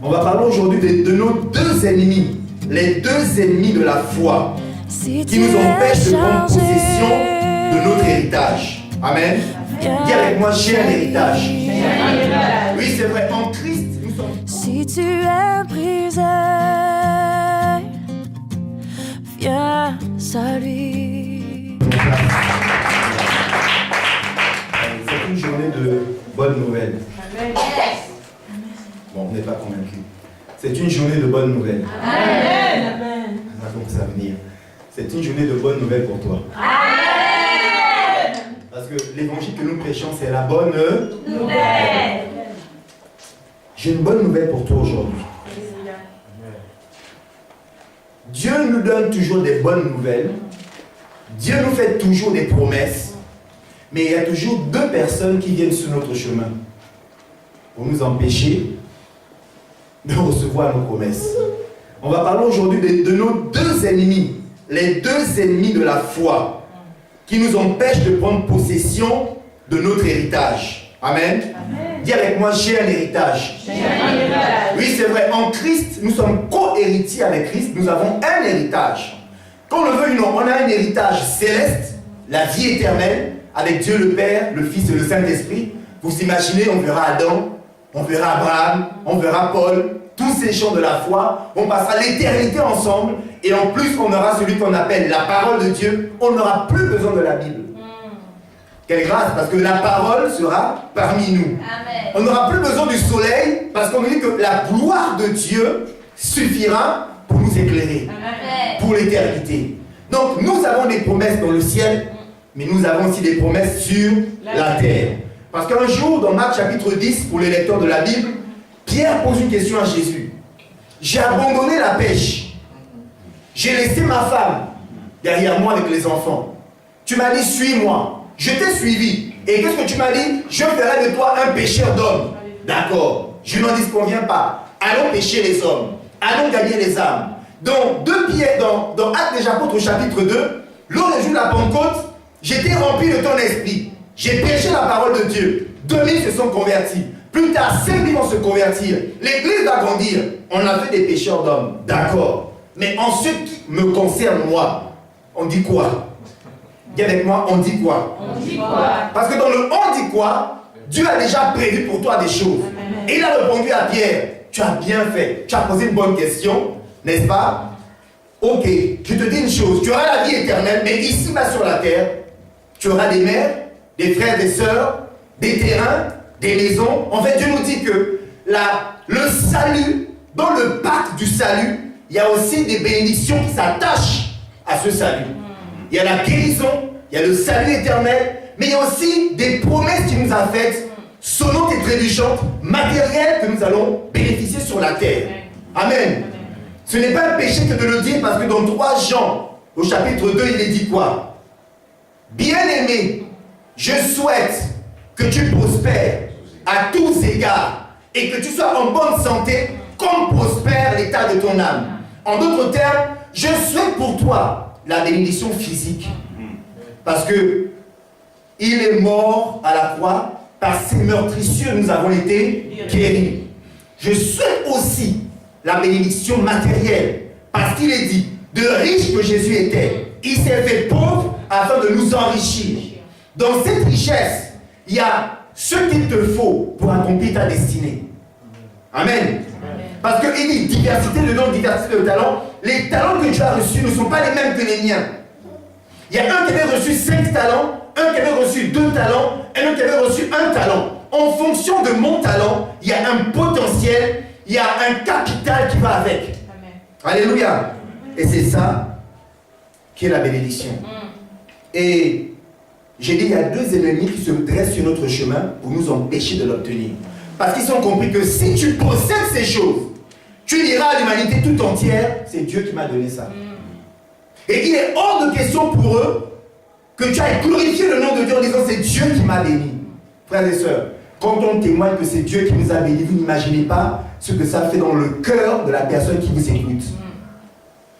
On va parler aujourd'hui de nos deux ennemis, les deux ennemis de la foi, qui nous empêchent de prendre possession de notre héritage. Amen. Dis avec moi, j'ai un héritage. Oui, c'est vrai, en Christ, nous sommes... Si tu es brisé, viens à lui. C'est une journée de bonnes nouvelles. Bon, on n'est pas convaincu. C'est une journée de bonnes nouvelles. Amen. On va commencer à venir. C'est une journée de bonnes nouvelles pour toi. Amen. Parce que l'évangile que nous prêchons, c'est la bonne nouvelle. J'ai une bonne nouvelle pour toi aujourd'hui. Dieu nous donne toujours des bonnes nouvelles. Dieu nous fait toujours des promesses. Mais il y a toujours deux personnes qui viennent sur notre chemin pour nous empêcher de recevoir nos promesses. On va parler aujourd'hui de nos deux ennemis, les deux ennemis de la foi, qui nous empêchent de prendre possession de notre héritage. Amen. Amen. Dis avec moi, j'ai un héritage. Oui, c'est vrai, en Christ, nous sommes co-héritiers avec Christ, nous avons un héritage. Qu'on le veuille ou non, on a un héritage céleste, la vie éternelle, avec Dieu le Père, le Fils et le Saint-Esprit. Vous imaginez, on verra Adam, on verra Abraham, on verra Paul, tous ces gens de la foi, on passera l'éternité ensemble, et en plus on aura celui qu'on appelle la parole de Dieu, on n'aura plus besoin de la Bible. Quelle grâce, parce que la parole sera parmi nous. Amen. On n'aura plus besoin du soleil, parce qu'on nous dit que la gloire de Dieu suffira pour nous éclairer, Amen. pour l'éternité. Donc nous avons des promesses dans le ciel, mais nous avons aussi des promesses sur la terre. Parce qu'un jour, dans Marc chapitre 10, pour les lecteurs de la Bible, Pierre pose une question à Jésus. J'ai abandonné la pêche. J'ai laissé ma femme derrière moi avec les enfants. Tu m'as dit, suis-moi. Je t'ai suivi. Et qu'est-ce que tu m'as dit? Je ferai de toi un pêcheur d'hommes. D'accord. Je n'en disconviens pas. Allons pêcher les hommes. Allons gagner les âmes. Donc, dans Actes des Apôtres chapitre 2, lors du jour de la Pentecôte, j'étais rempli de ton esprit. J'ai prêché la parole de Dieu. 2000 se sont convertis. Plus tard, 5000 vont se convertir. L'église va grandir. On a fait des pécheurs d'hommes. D'accord. Mais en ce qui me concerne, moi, on dit quoi? Dis avec moi, on dit quoi? On dit quoi? Parce que dans le on dit quoi, Dieu a déjà prévu pour toi des choses. Et il a répondu à Pierre, tu as bien fait. Tu as posé une bonne question, n'est-ce pas? Ok, je te dis une chose, tu auras la vie éternelle, mais ici-bas sur la terre, tu auras des mères, des frères, des sœurs, des terrains, des maisons. En fait, Dieu nous dit que le salut, dans le pacte du salut, il y a aussi des bénédictions qui s'attachent à ce salut. Il y a la guérison, il y a le salut éternel, mais il y a aussi des promesses qu'il nous a faites, sonnantes et trébuchantes, matérielles que nous allons bénéficier sur la terre. Amen. Ce n'est pas un péché que de le dire, parce que dans 3 Jean, au chapitre 2, il est dit quoi? Bien-aimé, je souhaite que tu prospères à tous égards et que tu sois en bonne santé comme prospère l'état de ton âme. En d'autres termes, je souhaite pour toi la bénédiction physique, parce que il est mort à la croix, par ses meurtrissures nous avons été guéris. Je souhaite aussi la bénédiction matérielle, parce qu'il est dit, de riche que Jésus était, il s'est fait pauvre afin de nous enrichir. Dans cette richesse, il y a ce qu'il te faut pour accomplir ta destinée. Amen. Parce qu'il dit diversité de dons, diversité de talents. Les talents que tu as reçus ne sont pas les mêmes que les miens. Il y a un qui avait reçu 5 talents, un qui avait reçu 2 talents, et un qui avait reçu 1 talent. En fonction de mon talent, il y a un potentiel, il y a un capital qui va avec. Amen. Alléluia. Et c'est ça qui est la bénédiction. Et j'ai dit, il y a 2 ennemis qui se dressent sur notre chemin pour nous empêcher de l'obtenir. Parce qu'ils ont compris que si tu possèdes ces choses, tu diras à l'humanité tout entière, c'est Dieu qui m'a donné ça. Et il est hors de question pour eux que tu ailles glorifier le nom de Dieu en disant c'est Dieu qui m'a béni. Frères et sœurs, quand on témoigne que c'est Dieu qui nous a bénis, vous n'imaginez pas ce que ça fait dans le cœur de la personne qui vous écoute.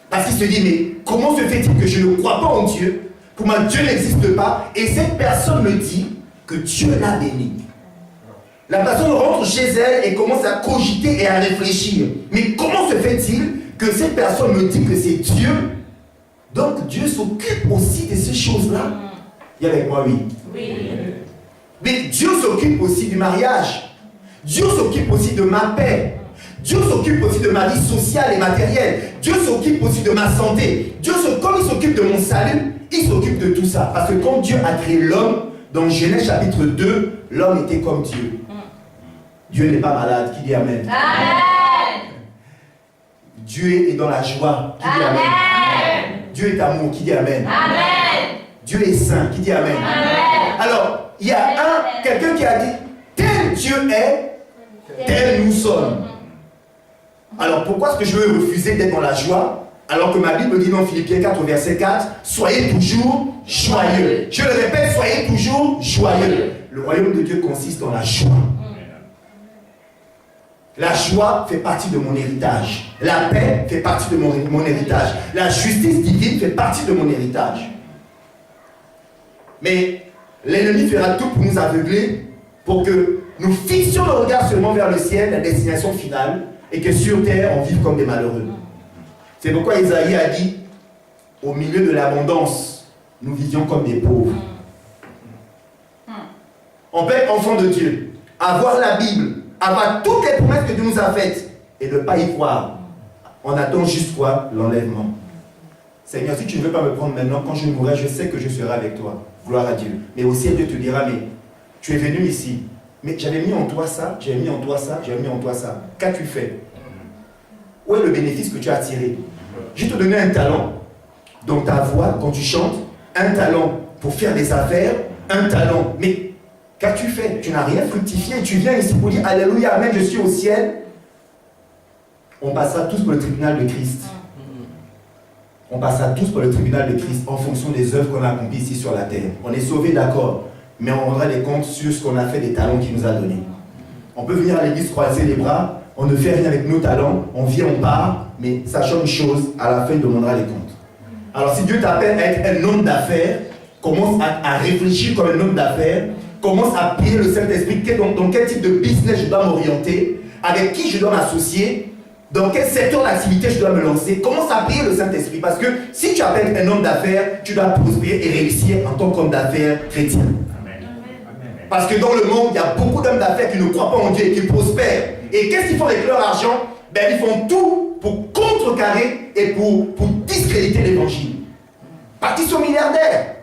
Parce qu'il se dit, mais comment se fait-il que je ne crois pas en Dieu? Pour moi, Dieu n'existe pas. Et cette personne me dit que Dieu l'a béni. La personne rentre chez elle et commence à cogiter et à réfléchir. Mais comment se fait-il que cette personne me dit que c'est Dieu? Donc Dieu s'occupe aussi de ces choses-là. Il y a avec moi, oui. Oui. Mais Dieu s'occupe aussi du mariage. Dieu s'occupe aussi de ma paix. Dieu s'occupe aussi de ma vie sociale et matérielle. Dieu s'occupe aussi de ma santé. Comme il s'occupe de mon salut, il s'occupe de tout ça. Parce que quand Dieu a créé l'homme, dans Genèse chapitre 2, l'homme était comme Dieu. Dieu n'est pas malade, qui dit Amen. Amen. Dieu est dans la joie, qui dit Amen. Amen. Dieu est amour, qui dit Amen. Amen. Dieu est saint, qui dit Amen. Amen. Alors, il y a quelqu'un qui a dit, tel Dieu est, tel nous sommes. Alors, pourquoi est-ce que je veux refuser d'être dans la joie, alors que ma Bible dit dans Philippiens 4, verset 4, soyez toujours joyeux. Je le répète, soyez toujours joyeux. Le royaume de Dieu consiste dans la joie. La joie fait partie de mon héritage. La paix fait partie de mon héritage. La justice divine fait partie de mon héritage. Mais l'ennemi fera tout pour nous aveugler, pour que nous fixons le regard seulement vers le ciel, la destination finale, et que sur terre, on vive comme des malheureux. C'est pourquoi Isaïe a dit, au milieu de l'abondance, nous vivions comme des pauvres. On peut être enfant de Dieu, avoir la Bible, avoir toutes les promesses que Dieu nous a faites, et ne pas y croire. On attend juste quoi? L'enlèvement. Seigneur, si tu ne veux pas me prendre maintenant, quand je mourrai, je sais que je serai avec toi. Gloire à Dieu. Mais aussi, Dieu te dira, mais tu es venu ici. Mais j'avais mis en toi ça, j'avais mis en toi ça, j'avais mis en toi ça. Qu'as-tu fait? Où est le bénéfice que tu as tiré? Je te donné un talent dans ta voix, quand tu chantes, un talent pour faire des affaires, un talent. Mais qu'as-tu fait? Tu n'as rien fructifié. Tu viens ici pour dire, Alléluia, Amen, je suis au ciel. On passera tous pour le tribunal de Christ. On passera tous pour le tribunal de Christ en fonction des œuvres qu'on a accomplies ici sur la terre. On est sauvés, d'accord, mais on rendra des comptes sur ce qu'on a fait des talents qu'il nous a donnés. On peut venir à l'église croiser les bras, on ne fait rien avec nos talents, on vient, on part, mais sachant une chose, à la fin, il demandera les comptes. Alors si Dieu t'appelle à être un homme d'affaires, commence à réfléchir comme un homme d'affaires, commence à prier le Saint-Esprit, dans quel type de business je dois m'orienter, avec qui je dois m'associer, dans quel secteur d'activité je dois me lancer. Commence à prier le Saint-Esprit, parce que si tu appelles un homme d'affaires, tu dois prospérer et réussir en tant qu'homme d'affaires chrétien. Parce que dans le monde, il y a beaucoup d'hommes d'affaires qui ne croient pas en Dieu et qui prospèrent. Et qu'est-ce qu'ils font avec leur argent? Ben, ils font tout pour contrecarrer et pour discréditer l'évangile. Parce qu'ils sont milliardaires.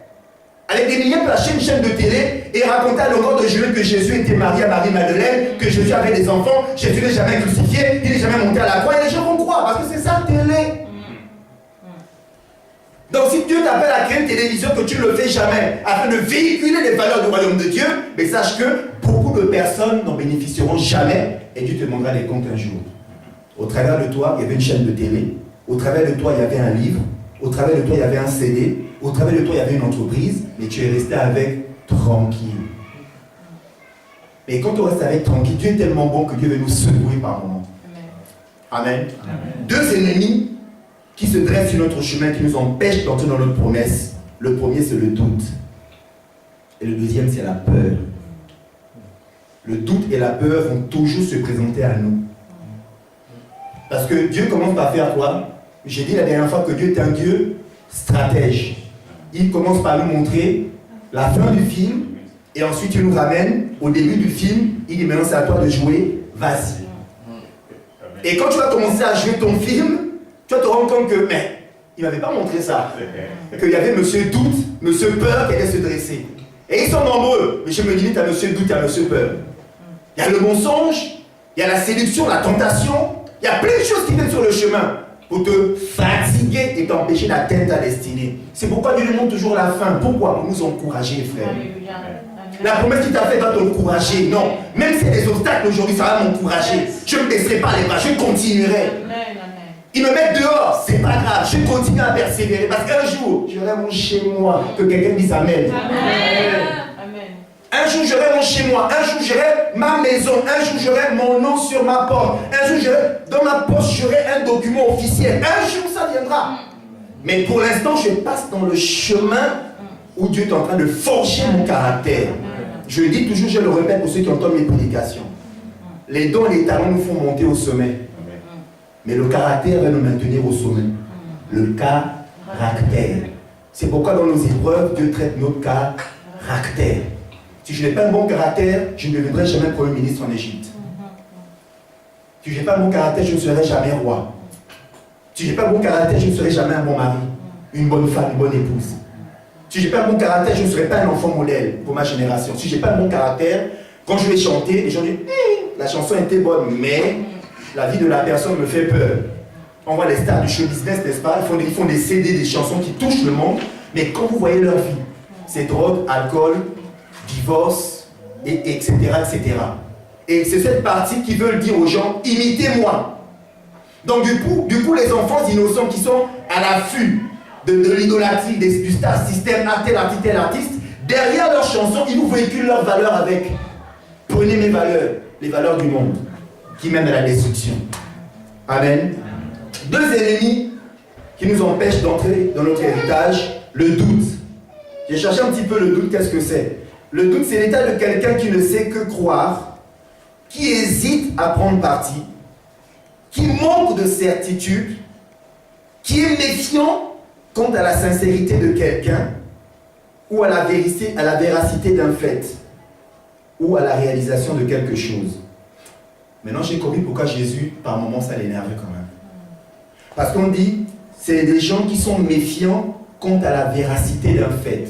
Avec des milliers placer une chaîne de télé et raconter à l'honneur de Jésus que Jésus était marié à Marie-Madeleine, que Jésus avait des enfants, Jésus n'est jamais crucifié, il n'est jamais monté à la croix, et les gens vont croire parce que c'est ça la télé. Donc si Dieu t'appelle à créer une télévision que tu ne le fais jamais, afin de véhiculer les valeurs du royaume de Dieu, mais sache que beaucoup de personnes n'en bénéficieront jamais et Dieu te demandera des comptes un jour. Au travers de toi, il y avait une chaîne de télé, au travers de toi, il y avait un livre, au travers de toi, il y avait un CD, au travers de toi, il y avait une entreprise, mais tu es resté avec tranquille. Et quand on reste avec tranquille, Dieu est tellement bon que Dieu veut nous secouer par moments. Amen. Amen. Deux ennemis qui se dressent sur notre chemin, qui nous empêchent d'entrer dans notre promesse. Le premier, c'est le doute. Et le deuxième, c'est la peur. Le doute et la peur vont toujours se présenter à nous. Parce que Dieu commence par faire quoi? J'ai dit la dernière fois que Dieu est un Dieu stratège. Il commence par nous montrer la fin du film et ensuite il nous ramène au début du film. Il dit maintenant c'est à toi de jouer, vas-y. Et quand tu vas commencer à jouer ton film, tu vas te rendre compte que, mais il ne m'avait pas montré ça. Qu'il y avait monsieur Doute, monsieur Peur qui allait se dresser. Et ils sont nombreux. Mais je me limite à monsieur Doute et à monsieur Peur. Il y a le mensonge, il y a la séduction, la tentation. Il y a plein de choses qui viennent sur le chemin pour te fatiguer et t'empêcher d'atteindre ta destinée. C'est pourquoi Dieu nous montre toujours la fin. Pourquoi? Pour nous encourager, frère. La promesse qu'il t'a faite va t'encourager. Non. Même s'il y a des obstacles aujourd'hui, ça va m'encourager. Je ne me baisserai pas les bras, je continuerai. Ils me mettent dehors, c'est pas grave, je continue à persévérer. Parce qu'un jour, j'aurai mon chez moi. Que quelqu'un dise Amen. Amen. Un jour, j'aurai mon chez moi. Un jour, j'aurai ma maison. Un jour, j'aurai mon nom sur ma porte. Un jour, dans ma poche, j'aurai un document officiel. Un jour, ça viendra. Mais pour l'instant, je passe dans le chemin où Dieu est en train de forger mon caractère. Je le dis toujours, je le répète pour ceux qui entendent mes prédications. Les dons et les talents nous font monter au sommet. Mais le caractère va nous maintenir au sommet. Le caractère. C'est pourquoi dans nos épreuves, Dieu traite notre caractère. Si je n'ai pas un bon caractère, je ne deviendrai jamais Premier ministre en Égypte. Si je n'ai pas un bon caractère, je ne serai jamais roi. Si je n'ai pas un bon caractère, je ne serai jamais un bon mari, une bonne femme, une bonne épouse. Si je n'ai pas un bon caractère, je ne serai pas un enfant modèle pour ma génération. Si je n'ai pas un bon caractère, quand je vais chanter, les gens disent la chanson était bonne, mais la vie de la personne me fait peur. On voit les stars du show business, n'est-ce pas? Ils font des CD, des chansons qui touchent le monde, mais quand vous voyez leur vie, c'est drogue, alcool, divorce, etc., etc. Et c'est cette partie qui veut dire aux gens, imitez-moi. Donc du coup, les enfants innocents qui sont à l'affût de l'idolâtrie, du star system, tel artiste, derrière leurs chansons, ils vous véhiculent leurs valeurs avec. Prenez mes valeurs, les valeurs du monde, qui mènent à la destruction. Amen. Deux ennemis qui nous empêchent d'entrer dans notre héritage, le doute. J'ai cherché un petit peu le doute, qu'est-ce que c'est? Le doute, c'est l'état de quelqu'un qui ne sait que croire, qui hésite à prendre parti, qui manque de certitude, qui est méfiant quant à la sincérité de quelqu'un ou à la véracité d'un fait ou à la réalisation de quelque chose. Maintenant, j'ai compris pourquoi Jésus, par moments, ça l'énervait quand même. Parce qu'on dit, c'est des gens qui sont méfiants quant à la véracité d'un fait.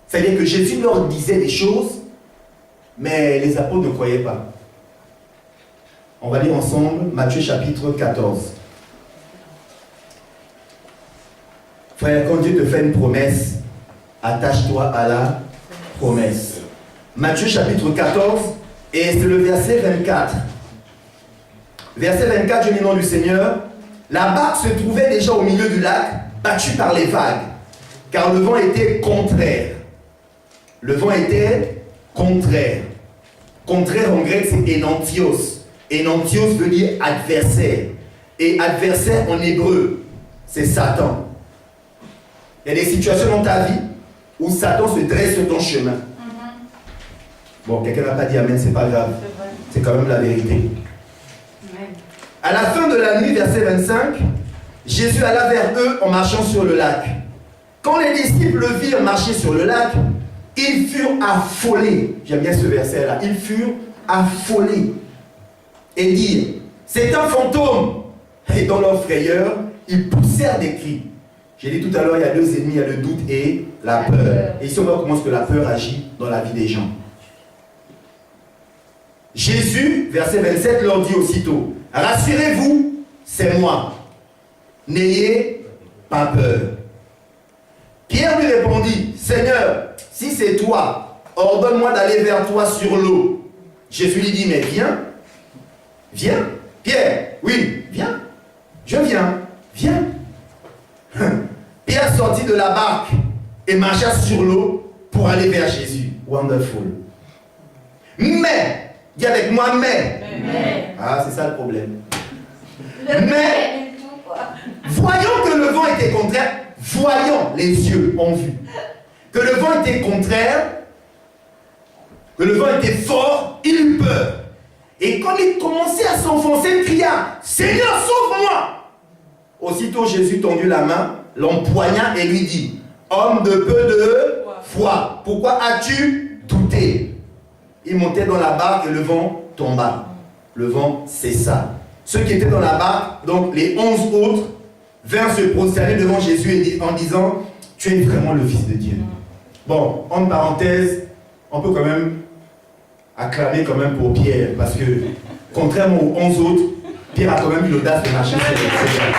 C'est-à-dire que Jésus leur disait des choses, mais les apôtres ne croyaient pas. On va lire ensemble Matthieu chapitre 14. Frère, quand Dieu te fait une promesse, attache-toi à la promesse. Matthieu chapitre 14, et c'est le verset 24. Verset 24, je lis le nom du Seigneur. La barque se trouvait déjà au milieu du lac, battue par les vagues, car le vent était contraire. Le vent était contraire. Contraire en grec, c'est enantios. Enantios veut dire adversaire. Et adversaire en hébreu, c'est Satan. Il y a des situations dans ta vie où Satan se dresse sur ton chemin. Bon, quelqu'un n'a pas dit amen, c'est pas grave. C'est quand même la vérité. À la fin de la nuit, verset 25, Jésus alla vers eux en marchant sur le lac. Quand les disciples le virent marcher sur le lac, ils furent affolés. J'aime bien ce verset-là. Ils furent affolés. Et dirent, c'est un fantôme. Et dans leur frayeur, ils poussèrent des cris. J'ai dit tout à l'heure, il y a deux ennemis, il y a le doute et la peur. Et ici, on voit comment est-ce que la peur agit dans la vie des gens. Jésus, verset 27, leur dit aussitôt, rassurez-vous, c'est moi. N'ayez pas peur. Pierre lui répondit, Seigneur, si c'est toi, ordonne-moi d'aller vers toi sur l'eau. Jésus lui dit, mais viens. Viens. Pierre, oui, viens. Je viens. Viens. Pierre sortit de la barque et marcha sur l'eau pour aller vers Jésus. Wonderful. Mais, dis avec moi, mais. Ah, c'est ça le problème. Mais, voyons que le vent était contraire. Voyons, les yeux ont vu. Que le vent était contraire, que le vent était fort, il eut peur. Et quand il commençait à s'enfoncer, il cria, Seigneur, sauve-moi! Aussitôt Jésus tendit la main, l'empoigna et lui dit, homme de peu de foi, pourquoi as-tu douté? Il montait dans la barque et le vent tomba. Le vent cessa. Ceux qui étaient dans la barque, donc les 11 autres, vinrent se prosterner devant Jésus en disant, tu es vraiment le Fils de Dieu. Bon, en parenthèse, on peut quand même acclamer quand même pour Pierre, parce que contrairement aux 11 autres, Pierre a quand même eu l'audace de marcher sur le Seigneur.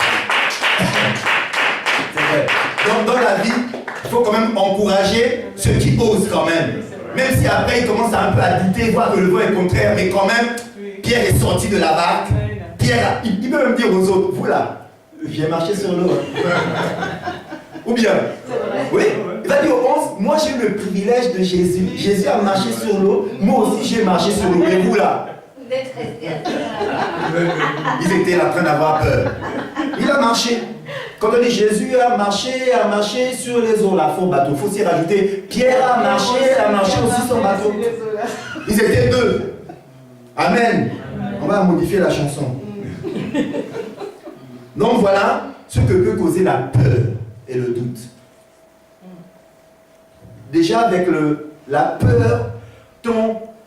C'est vrai. Donc dans la vie, il faut quand même encourager ceux qui osent quand même. Même si après il commence un peu à douter, voir que le vent est contraire, mais quand même, Pierre est sorti de la barque. Pierre, il peut même dire aux autres, vous là, j'ai marché sur l'eau. Ou bien, oui, il va dire aux 11, moi j'ai eu le privilège de Jésus. Jésus a marché sur l'eau, moi aussi j'ai marché sur l'eau. Mais vous là, Vous êtes restés. ils étaient en train d'avoir peur. Il a marché. Quand on dit Jésus a marché sur les eaux, là, faux bateau. Il faut aussi rajouter Pierre a marché aussi son bateau. Ils étaient deux. Amen. On va modifier la chanson. Donc voilà ce que peut causer la peur et le doute. Déjà avec la peur,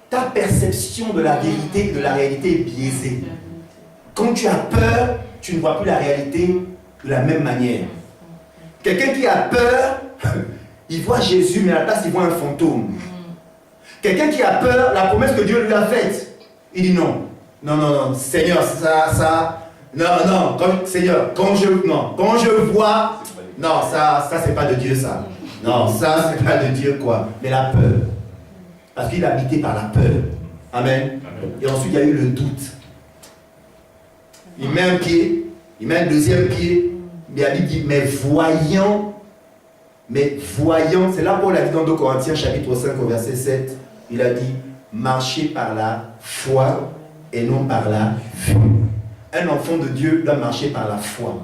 ta perception de la vérité et de la réalité est biaisée. Quand tu as peur, tu ne vois plus la réalité de la même manière. Quelqu'un qui a peur, il voit Jésus, mais à la place, il voit un fantôme. Quelqu'un qui a peur, la promesse que Dieu lui a faite, il dit non. Non, Seigneur, Seigneur, quand je vois, non, ça c'est pas de Dieu, ça. Non, ça c'est pas de Dieu, quoi. Mais la peur. Parce qu'il est habité par la peur. Amen. Et ensuite, il y a eu le doute. Il met un pied, il met un deuxième pied, mais il dit, mais voyant, c'est là Paul a dit dans 2 Corinthiens chapitre 5 au verset 7, il a dit, marchez par la foi et non par la vue. Un enfant de Dieu doit marcher par la foi.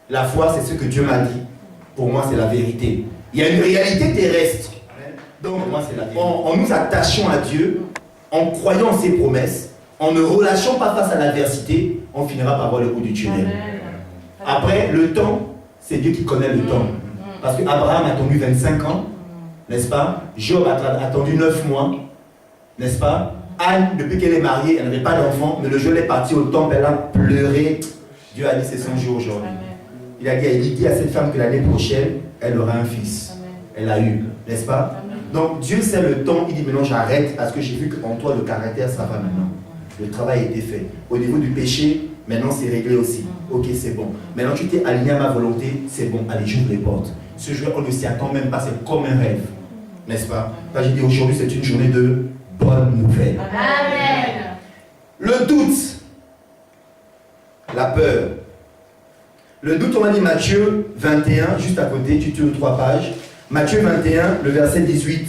La foi, c'est ce que Dieu m'a dit. Pour moi, c'est la vérité. Il y a une réalité terrestre. Donc, pour moi, c'est la vérité. En nous attachant à Dieu, en croyant en ses promesses, en ne relâchant pas face à l'adversité, on finira par voir le bout du tunnel. Après, le temps, c'est Dieu qui connaît le temps. Parce qu'Abraham a attendu 25 ans, n'est-ce pas? Job a attendu 9 mois, n'est-ce pas? Anne, depuis qu'elle est mariée, elle n'avait pas d'enfant, mais le jour où elle est partie au temple, elle a pleuré. Dieu a dit, c'est son jour aujourd'hui. Il a dit à cette femme que l'année prochaine, elle aura un fils. Elle a eu, n'est-ce pas? Donc Dieu sait le temps, il dit maintenant j'arrête parce que j'ai vu qu'en toi le caractère ça va maintenant. Le travail a été fait. Au niveau du péché, maintenant c'est réglé aussi. Ok, c'est bon. Maintenant tu t'es aligné à ma volonté, c'est bon, allez, j'ouvre les portes. Ce jour, on ne s'y attend même pas, c'est comme un rêve. N'est-ce pas? Quand j'ai dit aujourd'hui, c'est une journée de bonnes nouvelles. Amen. Le doute, la peur. Le doute, on a dit Matthieu 21, juste à côté, tu tournes 3 pages. Matthieu 21, le verset 18.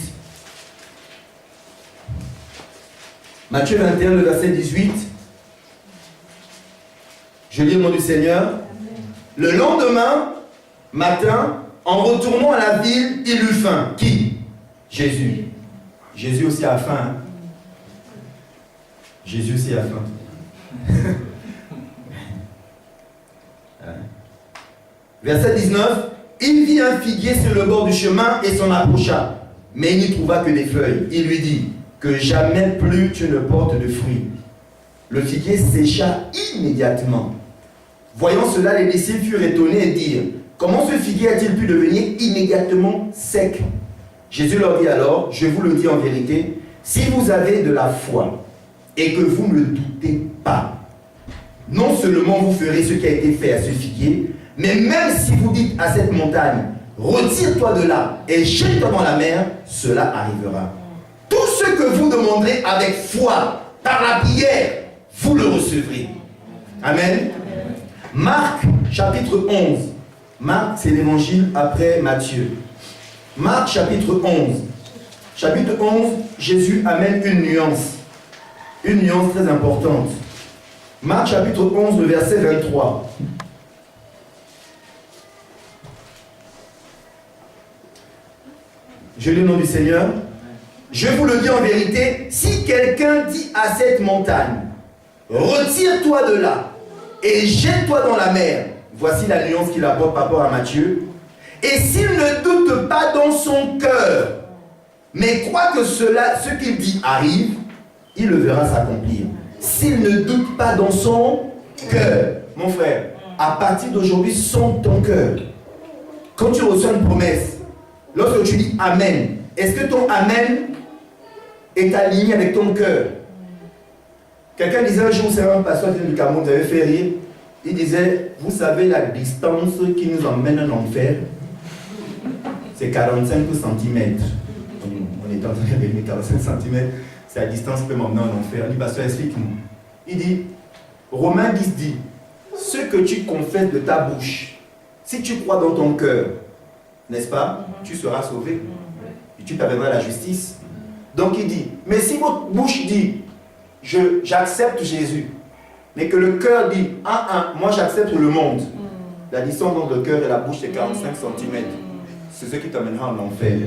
Matthieu 21, le verset 18. Je lis au nom du Seigneur. Le lendemain matin, en retournant à la ville, il eut faim. Qui? Jésus. Jésus aussi a faim. Hein? Jésus aussi a faim. Verset 19. Il vit un figuier sur le bord du chemin et s'en approcha. Mais il n'y trouva que des feuilles. Il lui dit, que jamais plus tu ne portes de fruits. Le figuier sécha immédiatement. Voyant cela, les disciples furent étonnés et dirent, comment ce figuier a-t-il pu devenir immédiatement sec? Jésus leur dit alors, je vous le dis en vérité, si vous avez de la foi et que vous ne doutez pas, non seulement vous ferez ce qui a été fait à ce figuier, mais même si vous dites à cette montagne, retire-toi de là et jette-toi dans la mer, cela arrivera. Tout ce que vous demanderez avec foi, par la prière, vous le recevrez. Amen. Marc, chapitre 11. Marc, c'est l'évangile après Matthieu. Marc, chapitre 11. Chapitre 11, Jésus amène une nuance très importante. Marc, chapitre 11, le verset 23. Je lis au nom du Seigneur. Je vous le dis en vérité, si quelqu'un dit à cette montagne, retire-toi de là et jette-toi dans la mer, voici la nuance qu'il apporte par rapport à Matthieu, et s'il ne doute pas dans son cœur, mais croit que ce qu'il dit arrive, il le verra s'accomplir. S'il ne doute pas dans son cœur, mon frère, à partir d'aujourd'hui, sonde ton cœur. Quand tu reçois une promesse, lorsque tu dis Amen, est-ce que ton Amen est aligné avec ton cœur? Quelqu'un disait un jour, c'est un pasteur du Cameroun, vous avez fait rire. Il disait, vous savez la distance qui nous emmène en enfer? C'est 45 cm. On est en train de gagner 45 cm. C'est la distance qui peut m'emmener en enfer. Il dit, pasteur, explique-nous. Il dit, Romains 10 dit, ce que tu confesses de ta bouche, si tu crois dans ton cœur, n'est-ce pas, tu seras sauvé. Et tu parviendras à la justice. Donc il dit, mais si votre bouche dit, j'accepte Jésus, mais que le cœur dit, moi j'accepte le monde, La distance entre le cœur et la bouche, c'est 45 cm. C'est ce qui t'amènera en enfer.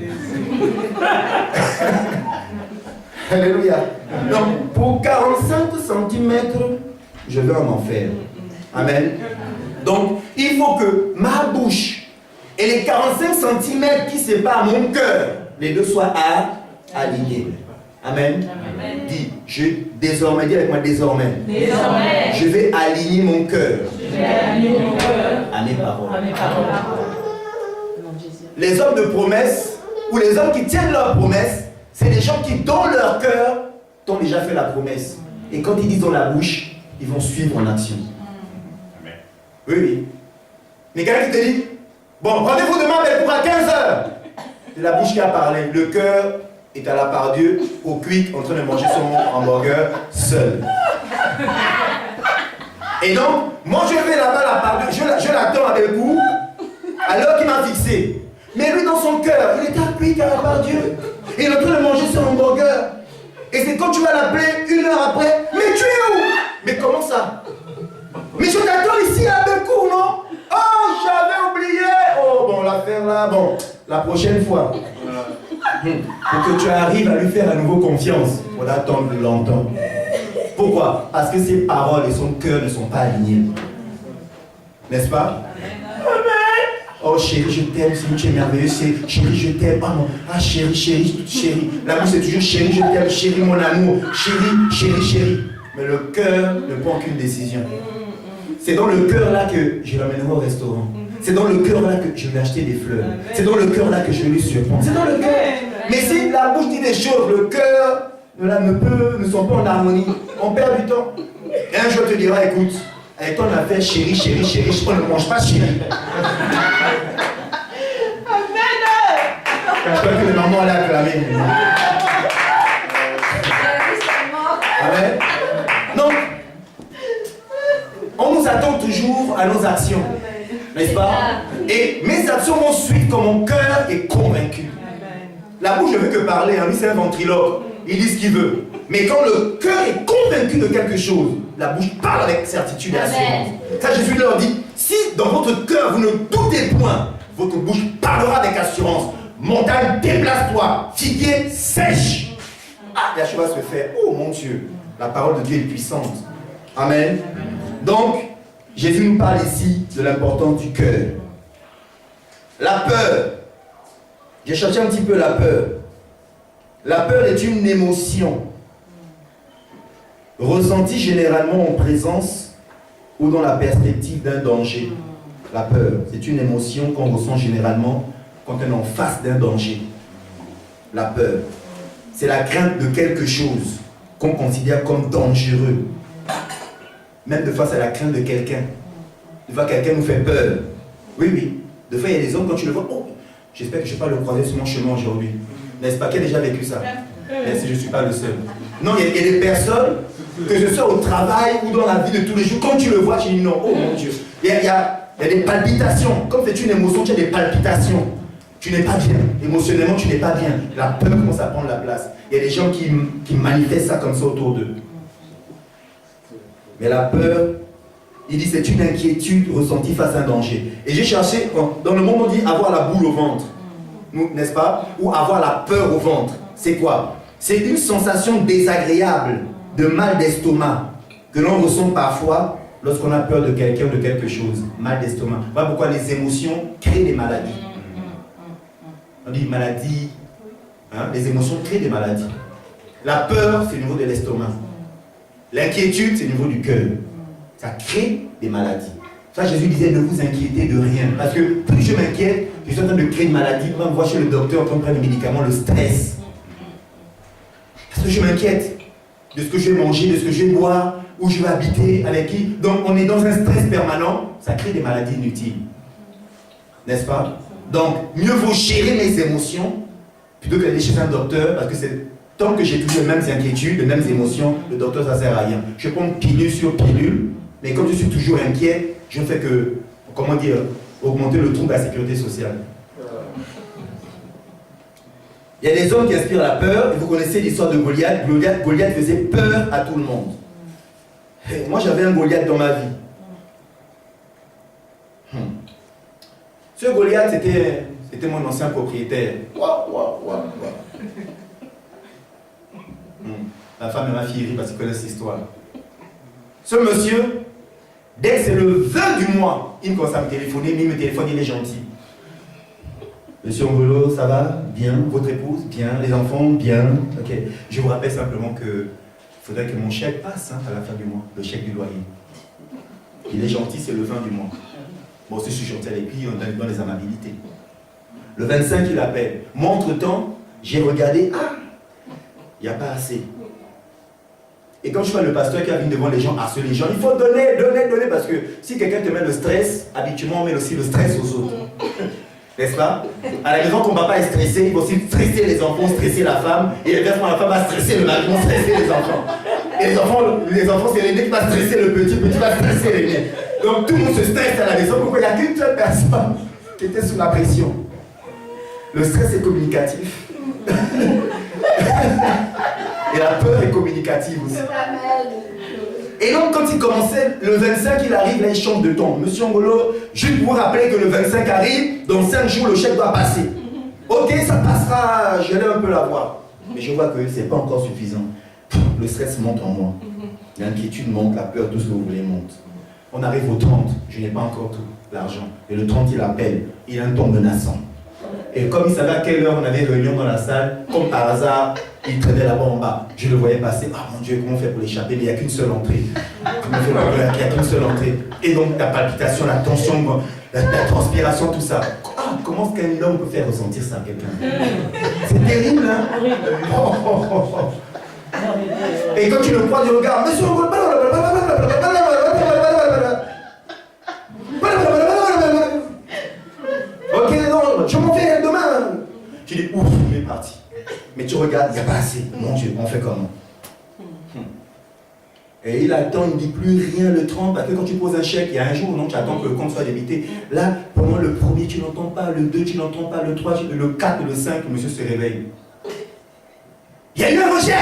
Alléluia. Donc, pour 45 cm, je vais en enfer. Amen. Donc, il faut que ma bouche et les 45 cm qui séparent mon cœur, les deux soient alignés. Amen. Amen. Dis désormais, dis avec moi désormais. Désormais, Je vais aligner mon cœur je vais aligner mon cœur à mes paroles. à mes paroles. Les hommes de promesse, ou les hommes qui tiennent leurs promesses, c'est les gens qui, dans leur cœur, t'ont déjà fait la promesse. Et quand ils disent dans la bouche, ils vont suivre en action. Oui, oui. Mais quelqu'un qui te dit, bon, rendez-vous demain, mais pour à 15h. C'est la bouche qui a parlé. Le cœur est à la part Dieu, au quick, en train de manger son hamburger seul. Et donc, moi je vais là-bas, la part Dieu, je l'attends avec vous, à l'heure qu'il m'a fixé. Mais lui, dans son cœur, il est à quick à la part Dieu. Il est en train de manger son hamburger. Et c'est quand tu vas l'appeler, 1 heure après, mais tu es où? Mais comment ça? Mais je t'attends ici à Belcourt, non? Oh, j'avais oublié! Oh, bon, l'affaire là, bon, la prochaine fois. Pour que tu arrives à lui faire à nouveau confiance, on attend longtemps. Pourquoi? Parce que ses paroles et son cœur ne sont pas alignés. N'est-ce pas? Oh chérie, je t'aime, tu es merveilleux, chérie, je t'aime, oh non, ah chérie, chérie, chérie. L'amour c'est toujours chérie, je t'aime, chérie, mon amour, chérie, chérie, chérie. Mais le cœur ne prend qu'une décision. C'est dans le cœur là que je l'emmènerai au restaurant. C'est dans le cœur là que je vais acheter des fleurs. C'est dans le cœur là que je vais lui surprendre. C'est dans le cœur. Mais si la bouche dit des choses, le cœur ne sont pas en harmonie. On perd du temps. Et un jour, te dira, écoute, avec ton affaire chérie, chérie, chérie, on ne mange pas chérie. J'espère que les mamans allaient acclamer. Amen. Donc, on nous attend toujours à nos actions. N'est-ce pas? Et mes actions vont suivre quand mon cœur est convaincu. La bouche ne veut que parler, hein. Lui c'est un ventriloque. Il dit ce qu'il veut. Mais quand le cœur est convaincu de quelque chose, la bouche parle avec certitude et assurance. Ça, Jésus leur dit, si dans votre cœur vous ne doutez point, votre bouche parlera avec assurance. Montagne, déplace-toi. Figuier, sèche. Ah, la chose va se faire. Oh mon Dieu, la parole de Dieu est puissante. Amen. Donc, Jésus nous parle ici de l'importance du cœur. La peur. J'ai cherché un petit peu la peur. La peur est une émotion ressentie généralement en présence ou dans la perspective d'un danger. La peur, c'est une émotion qu'on ressent généralement quand on est en face d'un danger. La peur, c'est la crainte de quelque chose qu'on considère comme dangereux. Même de face à la crainte de quelqu'un. Des fois, quelqu'un nous fait peur. Oui, oui. Des fois, il y a des hommes, quand tu le vois, oh, j'espère que je ne vais pas le croiser sur mon chemin aujourd'hui. N'est-ce pas? Qui a déjà vécu ça? Merci, je ne suis pas le seul. Non, il y a des personnes, que ce soit au travail ou dans la vie de tous les jours, quand tu le vois, tu dis non, oh mon Dieu. Il y a des palpitations. Comme c'est une émotion, tu as des palpitations. Tu n'es pas bien. Émotionnellement, tu n'es pas bien. La peur commence à prendre la place. Il y a des gens qui manifestent ça comme ça autour d'eux. Mais la peur, il dit c'est une inquiétude ressentie face à un danger. Et j'ai cherché, dans le monde on dit avoir la boule au ventre, n'est-ce pas? Ou avoir la peur au ventre. C'est quoi? C'est une sensation désagréable de mal d'estomac que l'on ressent parfois lorsqu'on a peur de quelqu'un ou de quelque chose. Mal d'estomac. Voilà pourquoi les émotions créent des maladies. On dit maladie, hein? Les émotions créent des maladies. La peur, c'est au niveau de l'estomac. L'inquiétude, c'est au niveau du cœur. Ça crée des maladies. Ça, Jésus disait, ne vous inquiétez de rien. Parce que plus je m'inquiète, je suis en train de créer une maladie. Quand on voit chez le docteur, quand on prend des médicaments, le stress. Parce que je m'inquiète de ce que je vais manger, de ce que je vais boire, où je vais habiter, avec qui. Donc, on est dans un stress permanent. Ça crée des maladies inutiles. N'est-ce pas? Donc, mieux vaut gérer mes émotions plutôt que d'aller chez un docteur, parce que c'est tant que j'ai toujours les mêmes inquiétudes, les mêmes émotions, le docteur ça sert à rien. Je prends pilule sur pilule, mais comme je suis toujours inquiet, je ne fais que, comment dire, augmenter le trouble de la sécurité sociale. Il y a des hommes qui inspirent la peur, et vous connaissez l'histoire de Goliath. Goliath faisait peur à tout le monde. Et moi j'avais un Goliath dans ma vie. Ce Goliath, c'était mon ancien propriétaire. Waouh. La femme et ma fille rient parce qu'ils connaissent l'histoire. Ce monsieur, dès que c'est le 20 du mois, il commence à me téléphoner, mais il me téléphone, il est gentil. Monsieur Ngolo, ça va? Bien. Votre épouse? Bien. Les enfants? Bien. Ok. Je vous rappelle simplement que il faudrait que mon chèque passe à la fin du mois, le chèque du loyer. Il est gentil, c'est le 20 du mois. Bon, si je suis gentil avec lui, on donne dans les amabilités. Le 25, il appelle. Moi, entre-temps, j'ai regardé, il n'y a pas assez. Et quand je vois le pasteur qui vient devant les gens, harceler les gens, il faut donner, parce que si quelqu'un te met le stress, habituellement, on met aussi le stress aux autres. N'est-ce pas? À la maison, ton papa est stressé, il va aussi stresser les enfants, stresser la femme, et inversement, la femme va stresser le mari, stresser les enfants. Et les enfants, c'est l'aîné qui va stresser le petit va stresser l'aîné. Donc tout le monde se stresse à la maison. Pourquoi il n'y a qu'une seule personne qui était sous la pression? Le stress est communicatif. Et la peur est communicative aussi. Et donc quand il commençait, le 25 il arrive, là il change de ton. Monsieur Ngolo, juste pour vous rappeler que le 25 arrive, dans 5 jours le chèque doit passer. Ok, ça passera, je vais un peu l'avoir. Mais je vois que ce n'est pas encore suffisant. Le stress monte en moi. L'inquiétude monte, la peur, tout ce que vous voulez monte. On arrive au 30, je n'ai pas encore tout l'argent. Et le 30 il appelle, il a un ton menaçant. Et comme il savait à quelle heure on avait réunion dans la salle, comme par hasard, il traînait là-bas en bas. Je le voyais passer. Ah mon Dieu, comment on fait pour l'échapper? Mais il n'y a qu'une seule entrée. Comment on fait pour il n'y a qu'une seule entrée. Et donc la palpitation, la tension, la transpiration, tout ça. Comment est-ce qu'un homme peut faire ressentir ça à quelqu'un? C'est terrible, hein? Et quand tu le crois du regard, monsieur, ok, non, je m'en vais demain. Tu dis, ouf, il est parti. Mais tu regardes, il n'y a pas assez. Mon Dieu, on fait comment? Et il attend, il ne dit plus rien le 30, parce que quand tu poses un chèque, il y a un jour, non, tu attends que le compte soit débité. Là, pendant le premier, tu n'entends pas, le 2, tu n'entends pas, le 3, le 4, le 5, le monsieur se réveille. Il y a eu un rejet!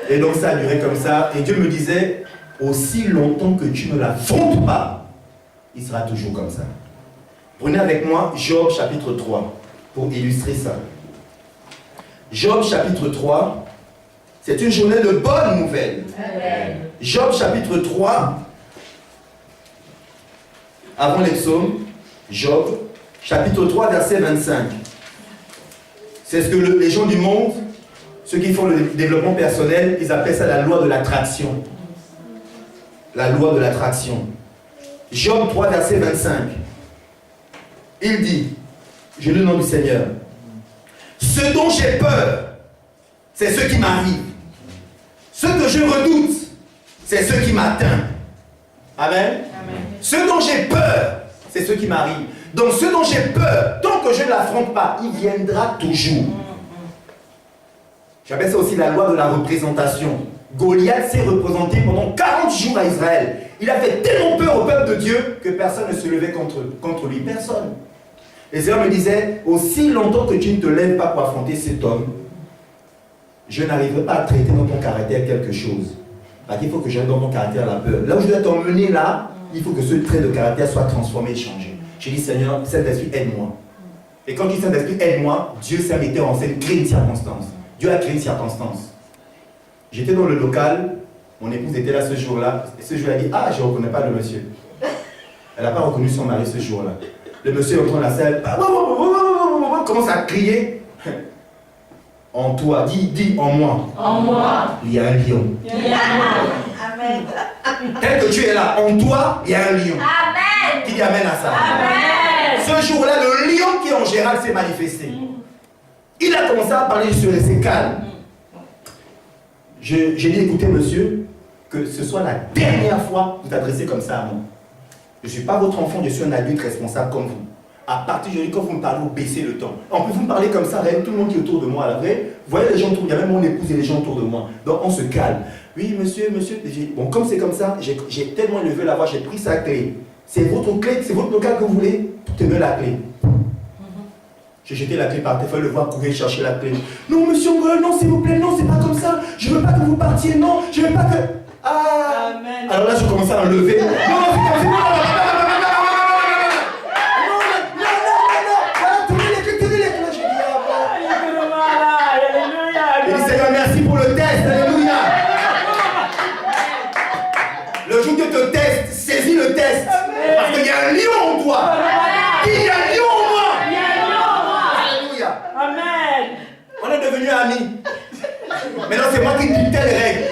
Et donc ça a duré comme ça, et Dieu me disait, aussi longtemps que tu ne l'affrontes pas, il sera toujours comme ça. Prenez avec moi Job chapitre 3, pour illustrer ça. Job chapitre 3, c'est une journée de bonnes nouvelles. Job chapitre 3, avant les psaumes, Job chapitre 3, verset 25. C'est ce que les gens du monde, ceux qui font le développement personnel, ils appellent ça la loi de l'attraction. La loi de l'attraction. Job 3, verset 25. Il dit, je lis le nom du Seigneur. Ce dont j'ai peur, c'est ce qui m'arrive. Ce que je redoute, c'est ce qui m'atteint. Amen. Ce dont j'ai peur, c'est ce qui m'arrive. Donc ce dont j'ai peur, tant que je ne l'affronte pas, il viendra toujours. J'appelle ça aussi la loi de la représentation. Goliath s'est représenté pendant 40 jours à Israël. Il a fait tellement peur au peuple de Dieu que personne ne se levait contre lui. Personne. Les Seigneur me disait, aussi longtemps que tu ne te lèves pas pour affronter cet homme, je n'arriverai pas à traiter dans ton caractère quelque chose. Parce qu'il faut que j'aille dans ton caractère la peur. Là où je dois t'emmener là, il faut que ce trait de caractère soit transformé et changé. Je dis, Seigneur, Saint-Esprit, aide-moi. Et quand je dis Saint-Esprit, aide-moi, Dieu s'est mis en scène, crée une circonstance. Dieu a créé une circonstance. J'étais dans le local, mon épouse était là ce jour-là, et ce jour-là, elle dit, je ne reconnais pas le monsieur. Elle n'a pas reconnu son mari ce jour-là. Le monsieur rentre dans la salle, commence à crier. En toi, dis en moi. En moi. Il y a un lion. Il y a un lion. Amen. Tel que tu es là, en toi, il y a un lion. Amen. Qui dit amen à ça. Amen. Ce jour-là, le lion qui est en Gérald s'est manifesté. Il a commencé à parler, je suis resté calme. J'ai dit, écoutez monsieur, que ce soit la dernière fois que vous adressez comme ça à moi. Je ne suis pas votre enfant, je suis un adulte responsable comme vous. À partir de quand vous me parlez, vous baissez le temps. En plus, vous me parlez comme ça, avec tout le monde qui est autour de moi. Là, vous voyez les gens autour, il y a même mon épouse et les gens autour de moi. Donc on se calme. Oui, monsieur. Bon, comme c'est comme ça, j'ai tellement élevé la voix, j'ai pris sa clé. C'est votre clé, c'est votre local que vous voulez, tenez la clé. J'ai jeté la clé par terre, il fallait le voir courir chercher la clé. Non, monsieur, non, s'il vous plaît, non, c'est pas comme ça. Je veux pas que vous partiez, non, je veux pas que. Alors là, je commençais à enlever. Non, c'est comme ça. Et dis Seigneur, merci pour le test. Alléluia. Le jour que tu te testes, saisis le test. Parce qu'il y a un lion en toi. Il y a un lion en moi. Alléluia. Amen. On est devenus amis. Maintenant, c'est moi qui dis telle règle.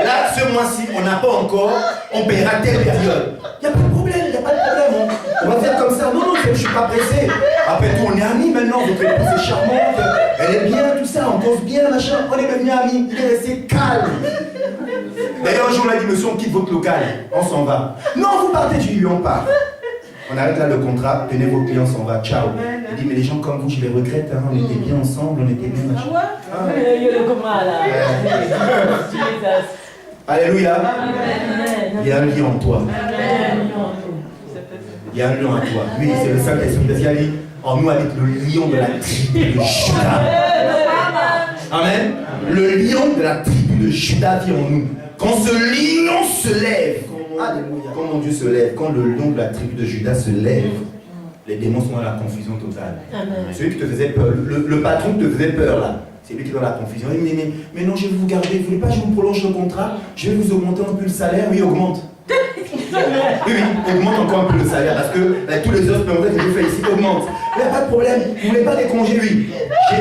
Là, ce mois-ci, on n'a pas encore, on paiera telle période. Il n'y a pas de problème, il n'y a pas de problème. On va faire comme ça. Non, non, je ne suis pas pressé. Après tout, on est amis maintenant. Votre épouse est charmante. Elle est bien, tout ça. On cause bien, machin. On est devenus amis. Il est resté calme. D'ailleurs, un jour, on a dit, monsieur, on quitte votre local. On s'en va. Non, vous partez, je lui on part. On arrête là le contrat, tenez vos clients, on s'en va, ciao. Il dit, mais les gens comme vous, je les regrette, hein, on était bien ensemble, on était bien machin. Alléluia. Il y a un lion en toi. Il y a un lion en toi. Oui, c'est le Saint-Esprit. Parce qu'il a dit, en nous habite le lion de la tribu de Juda. Amen. Le lion de la tribu de Juda vit en nous. Quand ce lion se lève, alléluia, quand mon Dieu se lève, quand le lion de la tribu de Juda se lève, les démons sont dans la confusion totale. Celui qui te faisait peur, le patron qui te faisait peur là, c'est lui qui est dans la confusion. Il dit, mais non, je vais vous garder, vous ne voulez pas que je vous prolonge le contrat, je vais vous augmenter un peu le salaire, oui, augmente. Oui, augmente encore un peu le salaire, parce que tous les autres supplémentaires que je fais ici augmentent. Il n'y a pas de problème, vous ne voulez pas des congés, oui.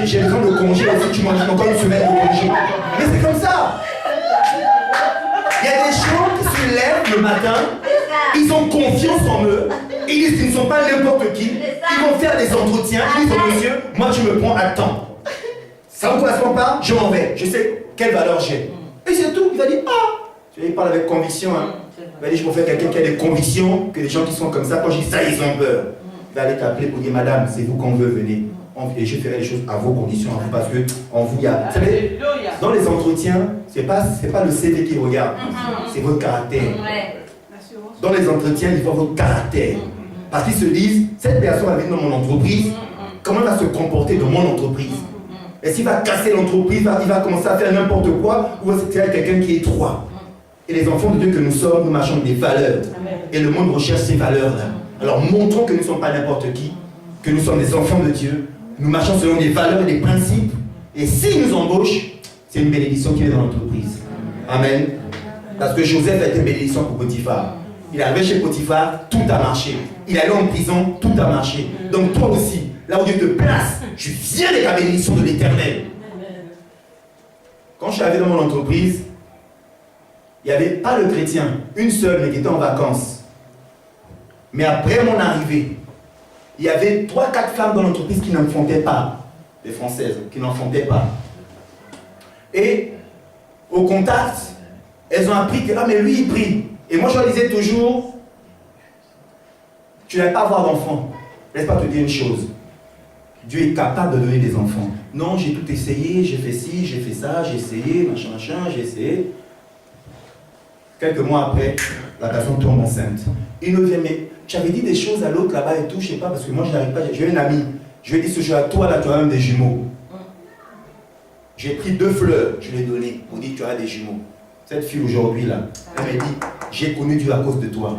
J'ai besoin de congés aussi, tu m'en dis encore une semaine de congés. Mais c'est comme ça. Il y a des gens qui se lèvent le matin, ils ont confiance en eux, ils disent qu'ils ne sont pas n'importe qui, ils vont faire des entretiens, ils disent monsieur, moi tu me prends à temps. Ça ne me correspond pas, je m'en vais, je sais quelle valeur j'ai. Et c'est tout, il va dire, il parle avec conviction. Hein. Il va dire, je préfère quelqu'un qui a des convictions que des gens qui sont comme ça, quand je dis ça, ils ont peur. Il va aller t'appeler pour dire, madame, c'est vous qu'on veut, venez. Et je ferai les choses à vos conditions, à vous, parce que en vous, il y a. Vous savez, dans les entretiens, c'est pas le CV qui regarde, c'est votre caractère. Dans les entretiens, il faut votre caractère. Parce qu'ils se disent, cette personne va venir dans mon entreprise, comment elle va se comporter dans mon entreprise? Est-ce qu'il va casser l'entreprise, il va commencer à faire n'importe quoi, ou est-ce qu'il y a quelqu'un qui est étroit? Et les enfants de Dieu que nous sommes, nous marchons des valeurs. Et le monde recherche ces valeurs-là. Alors montrons que nous ne sommes pas n'importe qui, que nous sommes des enfants de Dieu. Nous marchons selon des valeurs et des principes. Et s'ils nous embauchent, c'est une bénédiction qui est dans l'entreprise. Amen. Parce que Joseph a été une bénédiction pour Potiphar. Il est arrivé chez Potiphar, tout a marché. Il est allé en prison, tout a marché. Donc toi aussi, là où Dieu te place, tu viens avec la bénédiction de l'Éternel. Quand je suis arrivé dans mon entreprise, il n'y avait pas de chrétien, une seule, mais qui était en vacances. Mais après mon arrivée, il y avait 3-4 femmes dans l'entreprise qui n'enfantaient pas. Les Françaises, qui n'enfantaient pas. Et au contact, elles ont appris que, mais lui il prie. Et moi je leur disais toujours, tu n'allais pas avoir d'enfants. Laisse pas te dire une chose. Dieu est capable de donner des enfants. Non, j'ai tout essayé, j'ai fait ci, j'ai fait ça, j'ai essayé, machin, j'ai essayé. Quelques mois après, la personne tombe enceinte. Il nous vient, mais tu avais dit des choses à l'autre là-bas et tout, je ne sais pas, parce que moi je n'arrive pas. J'ai une amie, je lui ai dit ce jour à toi là, tu as même des jumeaux. J'ai pris 2 fleurs, je lui ai donné pour dire tu as des jumeaux. Cette fille aujourd'hui là, elle m'a dit, j'ai connu Dieu à cause de toi.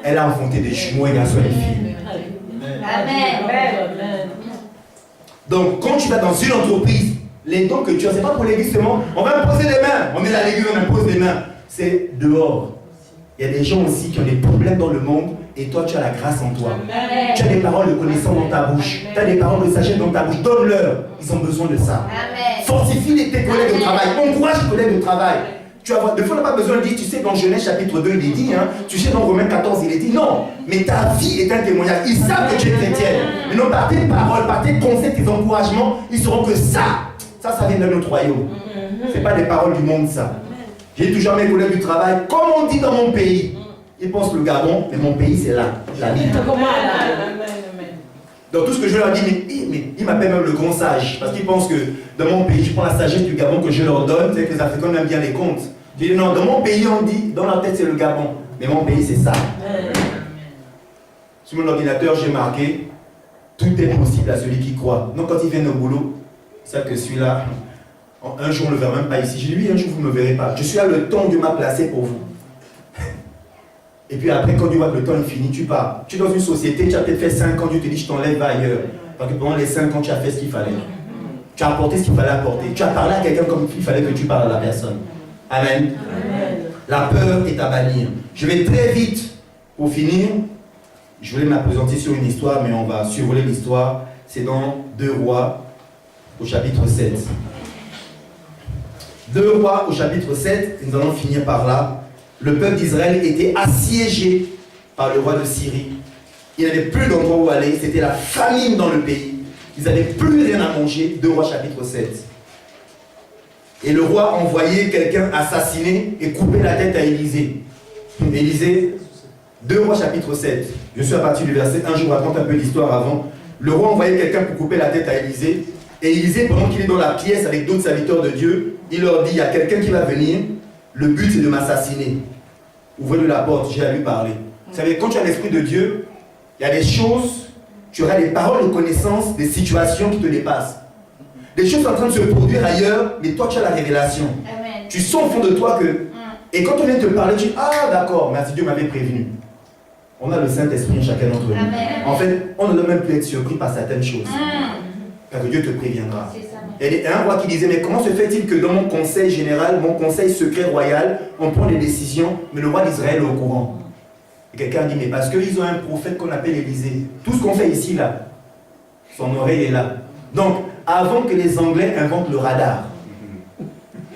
Elle a enfanté des jumeaux, un garçon et une fille. Amen. Donc quand tu vas dans une entreprise, les dons que tu as, c'est pas pour l'église seulement, on va imposer les mains, on met à l'église, on impose les mains. C'est dehors. Il y a des gens aussi qui ont des problèmes dans le monde et toi tu as la grâce en toi. Amen. Tu as des paroles de connaissance dans ta bouche. Tu as des paroles de sagesse dans ta bouche. Donne-leur. Ils ont besoin de ça. Amen. Fortifie tes collègues de travail. Encourage tes collègues de travail. Tu as, des fois, on n'a pas besoin de dire, tu sais, dans Genèse chapitre 2, il est dit, hein, tu sais, dans Romains 14, il est dit, non, mais ta vie est un témoignage. Ils savent que tu es chrétienne. Mais non, par tes paroles, par tes conseils, tes encouragements, ils sauront que ça vient de notre royaume. Ce n'est pas des paroles du monde, ça. J'ai toujours mes collègues du travail, comme on dit dans mon pays. Ils pensent le Gabon, mais mon pays, c'est là, la Bible. Donc tout ce que je leur dis, mais ils m'appellent même le grand sage, parce qu'ils pensent que dans mon pays, je prends la sagesse du Gabon que je leur donne, c'est que les Africains aiment bien les contes. Je dis non, dans mon pays, on dit, dans leur tête, c'est le Gabon, mais mon pays, c'est ça. Sur mon ordinateur, j'ai marqué, tout est possible à celui qui croit. Donc quand ils viennent au boulot, c'est ça que celui-là, un jour on ne le verra même pas ici. J'ai dit, oui, un jour vous ne me verrez pas. Je suis là, le temps Dieu m'a placé pour vous. Et puis après, quand tu vois que le temps est fini, tu pars. Tu es dans une société, tu as peut-être fait 5 ans, tu te dis je t'enlève, va ailleurs. Parce que pendant les 5 ans, tu as fait ce qu'il fallait. Tu as apporté ce qu'il fallait apporter. Tu as parlé à quelqu'un comme il fallait que tu parles à la personne. Amen. Amen. La peur est à bannir. Je vais très vite, pour finir, je voulais m'appesantir sur une histoire, mais on va survoler l'histoire. C'est dans 2 Rois, au chapitre 7. 2 Rois, au chapitre 7, nous allons finir par là. Le peuple d'Israël était assiégé par le roi de Syrie. Il n'avait plus d'endroit où aller, c'était la famine dans le pays. Ils n'avaient plus rien à manger. 2 Rois, chapitre 7. Et le roi envoyait quelqu'un assassiner et couper la tête à Élisée. Élisée, 2 Rois chapitre 7. Je suis à partir du verset 1, je vous raconte un peu l'histoire avant. Le roi envoyait quelqu'un pour couper la tête à Élisée. Et Élisée, pendant qu'il est dans la pièce avec d'autres serviteurs de Dieu, il leur dit, il y a quelqu'un qui va venir, le but c'est de m'assassiner. Ouvrez-lui la porte, j'ai à lui parler. Vous savez, quand tu as l'Esprit de Dieu, il y a des choses, tu auras des paroles de connaissance, des situations qui te dépassent. Des choses sont en train de se produire ailleurs, mais toi tu as la révélation. Amen. Tu sens au fond de toi que... Et quand on vient te parler, tu dis, ah d'accord, merci Dieu m'avait prévenu. On a le Saint-Esprit en chacun d'entre nous. Amen. En fait, on ne doit même plus être surpris par certaines choses. Car que Dieu te préviendra. C'est ça. Il y a un roi qui disait, mais comment se fait-il que dans mon conseil général, mon conseil secret royal, on prend des décisions, mais le roi d'Israël est au courant? Et quelqu'un dit, mais parce qu'ils ont un prophète qu'on appelle Élisée. Tout ce qu'on fait ici, là, son oreille est là. Donc, avant que les Anglais inventent le radar,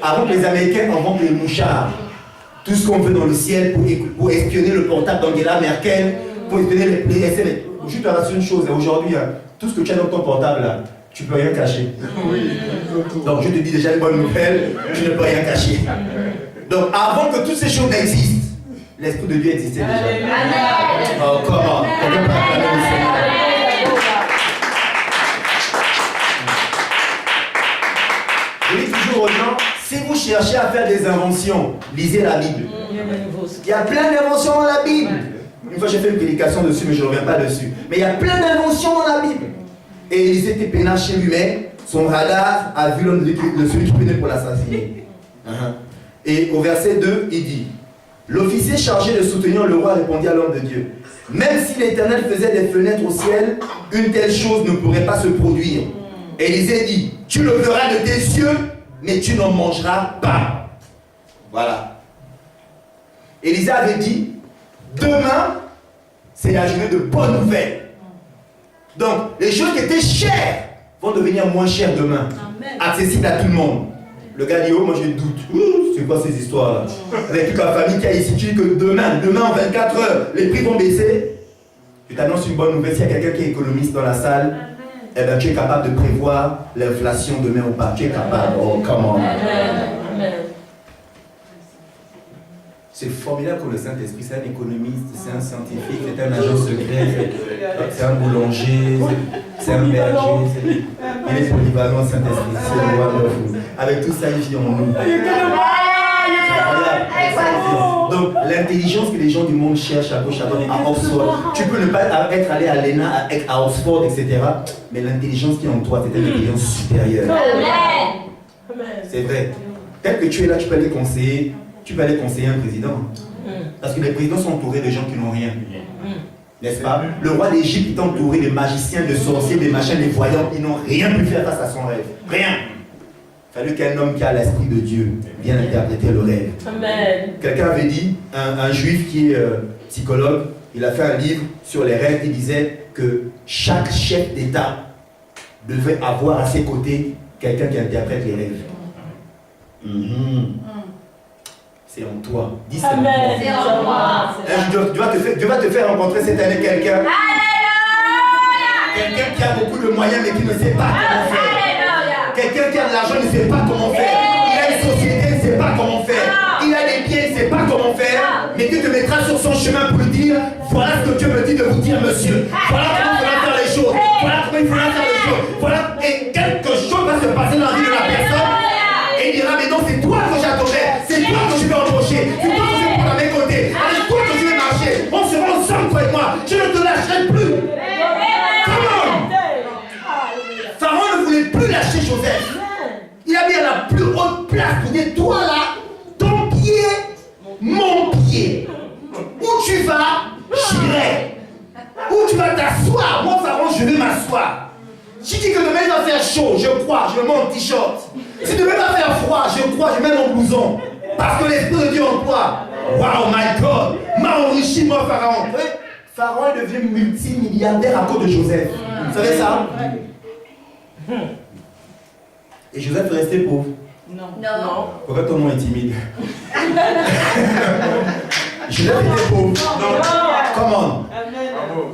avant que les Américains inventent les mouchards, tout ce qu'on veut dans le ciel pour espionner le portable d'Angela Merkel, pour espionner les SMS. Je te rassure une chose, aujourd'hui, tout ce que tu as dans ton portable, là, tu ne peux rien cacher. Donc je te dis déjà une bonne nouvelle, tu ne peux rien cacher. Donc avant que toutes ces choses n'existent, l'Esprit de Dieu existait déjà. Amen. Oh, comment? Quelqu'un peut acclamer le Seigneur. Je dis toujours aux gens, si vous cherchez à faire des inventions, lisez la Bible. Il y a plein d'inventions dans la Bible. Une fois j'ai fait une prédication dessus, mais je ne reviens pas dessus. Mais il y a plein d'inventions dans la Bible. Et Élisée était peinard chez lui, mais son radar a vu l'homme de celui qui venait pour l'assassiner. Et au verset 2, il dit, l'officier chargé de soutenir le roi répondit à l'homme de Dieu, même si l'Éternel faisait des fenêtres au ciel, une telle chose ne pourrait pas se produire. Élisée dit, tu le verras de tes yeux, mais tu n'en mangeras pas. Voilà. Élisée avait dit, demain, c'est la journée de bonnes nouvelles. Donc, les choses qui étaient chères vont devenir moins chères demain. Amen. Accessibles à tout le monde. Le gars dit, oh, moi je doute. C'est quoi ces histoires-là? Avec toute la famille qui a ici, tu dis que demain, en 24 heures, les prix vont baisser. Je t'annonce une bonne nouvelle. S'il y a quelqu'un qui est économiste dans la salle, eh ben, tu es capable de prévoir l'inflation demain ou pas. Tu es capable. Oh, comment? C'est formidable que le Saint-Esprit, c'est un économiste, c'est un scientifique, c'est un agent secret, c'est un boulanger, c'est un berger, il est polyvalent, Saint-Esprit, c'est le roi de la foule. Avec tout ça, il vit en nous. Donc, l'intelligence que les gens du monde cherchent à gauche, à droite, à Oxford, tu peux ne pas être allé à l'ENA, à Oxford, etc. Mais l'intelligence qui est en toi, c'est une intelligence supérieure. C'est vrai. Tel que tu es là, tu peux aller conseiller. Tu vas aller conseiller un président. Parce que les présidents sont entourés de gens qui n'ont rien. N'est-ce pas? Le roi d'Égypte est entouré de magiciens, de sorciers, de machins, des voyants. Ils n'ont rien pu faire face à son rêve. Rien. Il fallu qu'un homme qui a l'Esprit de Dieu vienne interpréter le rêve. Amen. Quelqu'un avait dit, un juif qui est psychologue, il a fait un livre sur les rêves. Il disait que chaque chef d'État devait avoir à ses côtés quelqu'un qui interprète les rêves. C'est en toi. Dis c'est en toi. C'est en moi. Dieu va te faire rencontrer cette année quelqu'un. Quelqu'un qui a beaucoup de moyens mais qui ne sait pas comment faire. Quelqu'un qui a de l'argent ne sait pas comment faire. Il a une société, il ne sait pas comment faire. Il a des biens, il ne sait pas comment faire. Mais Dieu te mettra sur son chemin pour lui dire, voilà ce que Dieu me dit de vous dire, monsieur. Voilà comment il faudra faire les choses. Voilà comment il faudra faire les choses. Voilà. Et quelque chose va se passer dans la vie de la personne. Et il dira, mais non, c'est toi que j'attendais. C'est toi que je vais embaucher. C'est toi que je vais prendre à mes côtés. Avec toi que je vais marcher. On sera ensemble, toi et moi. Je ne te lâcherai plus. Comment? Pharaon ne voulait plus lâcher Joseph. Il a mis à la plus haute place pour dire, toi là, ton pied, mon pied. Où tu vas, j'irai. Où tu vas t'asseoir, moi Pharaon, je vais m'asseoir. Si tu dis que demain il va faire chaud, je crois, je mets mon t-shirt. Si demain il va faire froid, je crois, je mets mon blouson. Parce que l'Esprit de Dieu en toi. Wow, my God, m'a enrichi moi Pharaon. Oui, Pharaon est devenu multimilliardaire à cause de Joseph. Vous savez ça? Et Joseph est resté pauvre. Non. Pourquoi ton nom est timide? Joseph était pauvre. Non. Comment?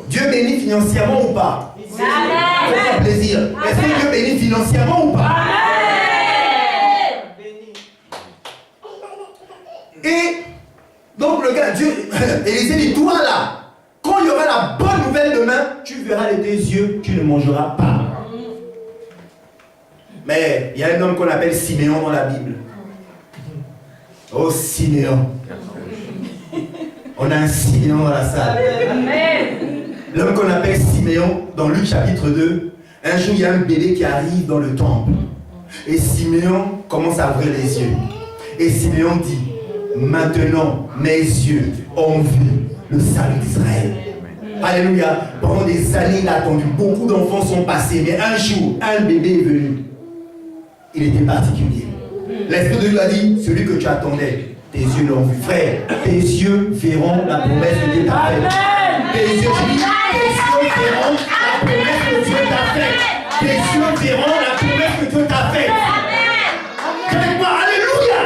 Dieu bénit financièrement ou pas? Faites-moi plaisir. Est-ce que Dieu bénit financièrement ou pas? Et donc le gars, Dieu, Élisée dit, toi là, quand il y aura la bonne nouvelle demain, tu verras de tes yeux, tu ne mangeras pas. Mais il y a un homme qu'on appelle Siméon dans la Bible. Oh Siméon. On a un Siméon dans la salle. L'homme qu'on appelle Siméon, dans Luc chapitre 2, un jour il y a un bébé qui arrive dans le temple. Et Siméon commence à ouvrir les yeux. Et Siméon dit, maintenant mes yeux ont vu le salut d'Israël. Alléluia. Pendant des années il a attendu. Beaucoup d'enfants sont passés. Mais un jour, un bébé est venu. Il était particulier. L'Esprit de Dieu a dit, celui que tu attendais, tes yeux l'ont vu. Frère, tes yeux verront la promesse que Dieu t'a faite. Tes yeux, je dis, tes yeux verront la promesse que Dieu t'a faite. Tes yeux verront la promesse que Dieu t'a faite. Avec moi, alléluia.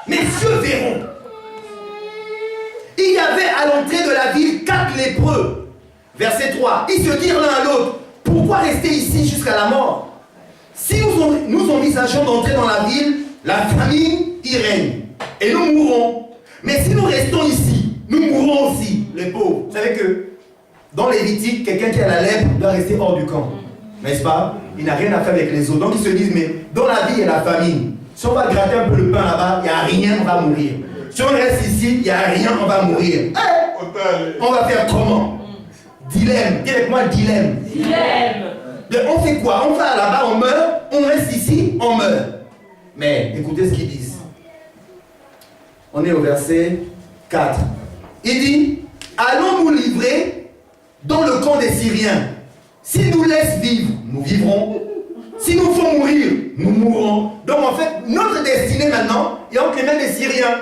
Mes yeux verront. Il y avait à l'entrée de la ville 4 lépreux. Verset 3. Ils se dirent l'un à l'autre, pourquoi rester ici jusqu'à la mort? Si nous envisageons d'entrer dans la ville, la famine y règne. Et nous mourrons. Mais si nous restons ici, nous mourrons aussi, les pauvres. Vous savez que dans Lévitique, quelqu'un qui a la lèpre doit rester hors du camp. N'est-ce pas? Il n'a rien à faire avec les autres. Donc ils se disent, mais dans la vie, il y a la famine. Si on va gratter un peu le pain là-bas, il n'y a rien, on va mourir. Si on reste ici, il n'y a rien, on va mourir. On va faire comment? Dilemme. Dis avec moi, dilemme. On fait quoi? On va là-bas, on meurt. On reste ici, on meurt. Mais écoutez ce qu'ils disent. On est au verset 4. Il dit, allons nous livrer dans le camp des Syriens. S'ils nous laissent vivre, nous vivrons. S'ils nous font mourir, nous mourrons. Donc en fait, notre destinée maintenant est entre les mains des Syriens.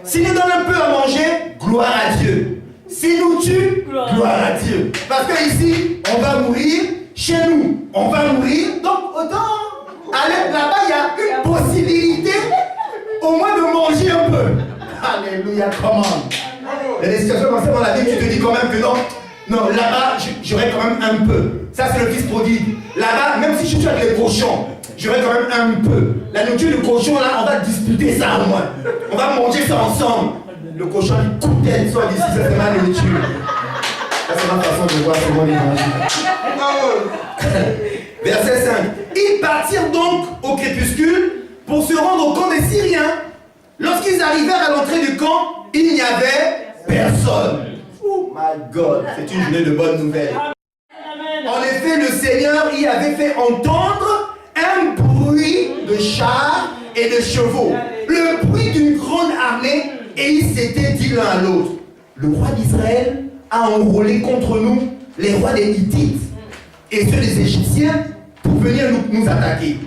S'ils nous donnent un peu à manger, gloire à Dieu. S'ils nous tuent, gloire à Dieu. Parce que ici, on va mourir. Chez nous, on va mourir. Donc autant aller là-bas, il y a une possibilité au moins de manger un peu. Alléluia, comment? Il y a des situations comme ça dans la vie, tu te dis quand même que non. Non, là-bas, j'aurais quand même un peu. Ça, c'est le fils prodigue. Là-bas, même si je suis avec les cochons, j'aurais quand même un peu. La nourriture du cochon, là, on va disputer ça au moins. On va manger ça ensemble. Le cochon, il coûte tête, soit d'ici, ça c'est ma nourriture. Ça, c'est ma façon de voir comment il mange. Verset 5. Ils partirent donc au crépuscule pour se rendre au camp des Syriens. Lorsqu'ils arrivèrent à l'entrée du camp, il n'y avait personne. Oh my God, c'est une journée de bonnes nouvelles. En effet, le Seigneur y avait fait entendre un bruit de chars et de chevaux, le bruit d'une grande armée, et ils s'étaient dit l'un à l'autre, le roi d'Israël a enrôlé contre nous les rois des Hittites et ceux des Égyptiens pour venir nous attaquer.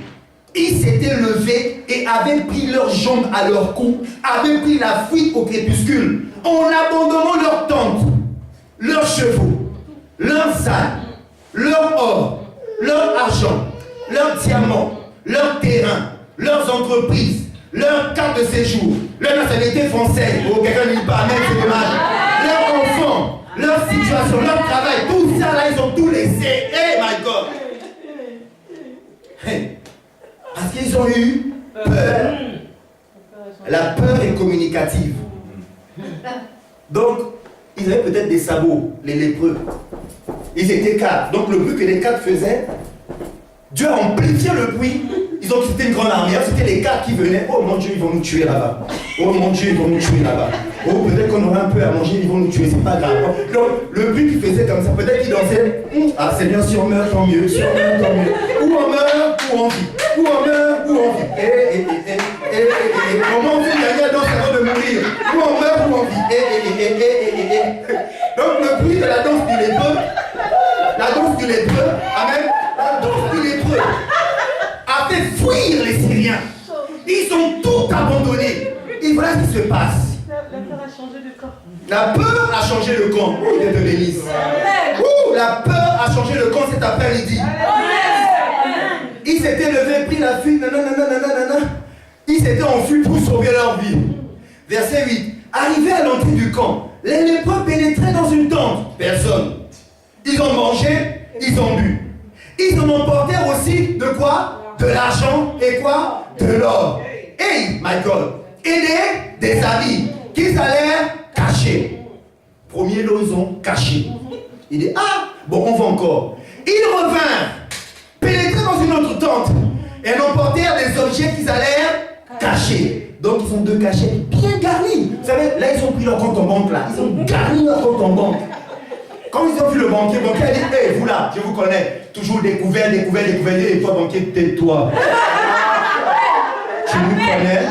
Ils s'étaient levés et avaient pris leurs jambes à leur cou, avaient pris la fuite au crépuscule, en abandonnant leurs tentes, leurs chevaux, leurs ânes, leur or, leur argent, leurs diamants, leurs terrains, leurs entreprises, leurs cartes de séjour, leur nationalité française. Oh, quelqu'un ne dit pas amen, c'est dommage. Leurs enfants, leur situation, leur travail, tout ça là, ils ont tout laissé. Hey my God! Hey. Parce qu'ils ont eu peur. La peur est communicative. Donc, ils avaient peut-être des sabots, les lépreux. Ils étaient 4. Donc, le bruit que les 4 faisaient, Dieu a amplifié le bruit. Ils ont dit c'était une grande armée. C'était les 4 qui venaient. Oh mon Dieu, ils vont nous tuer là-bas. Oh mon Dieu, ils vont nous tuer là-bas. Oh, peut-être qu'on aura un peu à manger, ils vont nous tuer. C'est pas grave. Donc, le bruit qu'ils faisaient comme ça, peut-être qu'ils dansaient. Ah, Seigneur, si on meurt, tant mieux. Si on meurt, tant mieux. Ou on meurt, ou on vit. Ou on meurt, ou on vit. Et comment on fait derrière dans avant de mourir? mourir. Ou on meurt ou on vit. Donc le bruit de la danse du lépreux, amen, la danse du lépreux a fait fuir les Syriens. Ils ont tout abandonné. Et voilà ce qui se passe. La peur a changé le camp. Oh, Dieu te bénisse. Oh, la peur a changé le camp cet après-midi. Ils s'étaient levés, pris la fuite, ils s'étaient enfuis pour sauver leur vie. Verset 8. Arrivés à l'entrée du camp, les lépreux pénétraient dans une tente. Personne. Ils ont mangé, ils ont bu. Ils en emportèrent aussi de quoi? De l'argent et quoi? De l'or. Hey, my God. Et des habits qu'ils allèrent cacher. Premier lot, ils ont caché. Il dit, ah, bon, on va encore. Ils revinrent, pénétrèrent dans une autre tente et emportèrent des objets qu'ils allèrent cacher. Donc, ils ont deux cachets bien garnis. Vous savez, là, ils ont pris leur compte en banque, là. Ils ont garni leur compte en banque. Quand ils ont vu le banquier a dit, hey, vous là, je vous connais. Toujours découvert. Et toi, banquier, tais-toi. Tu nous connais.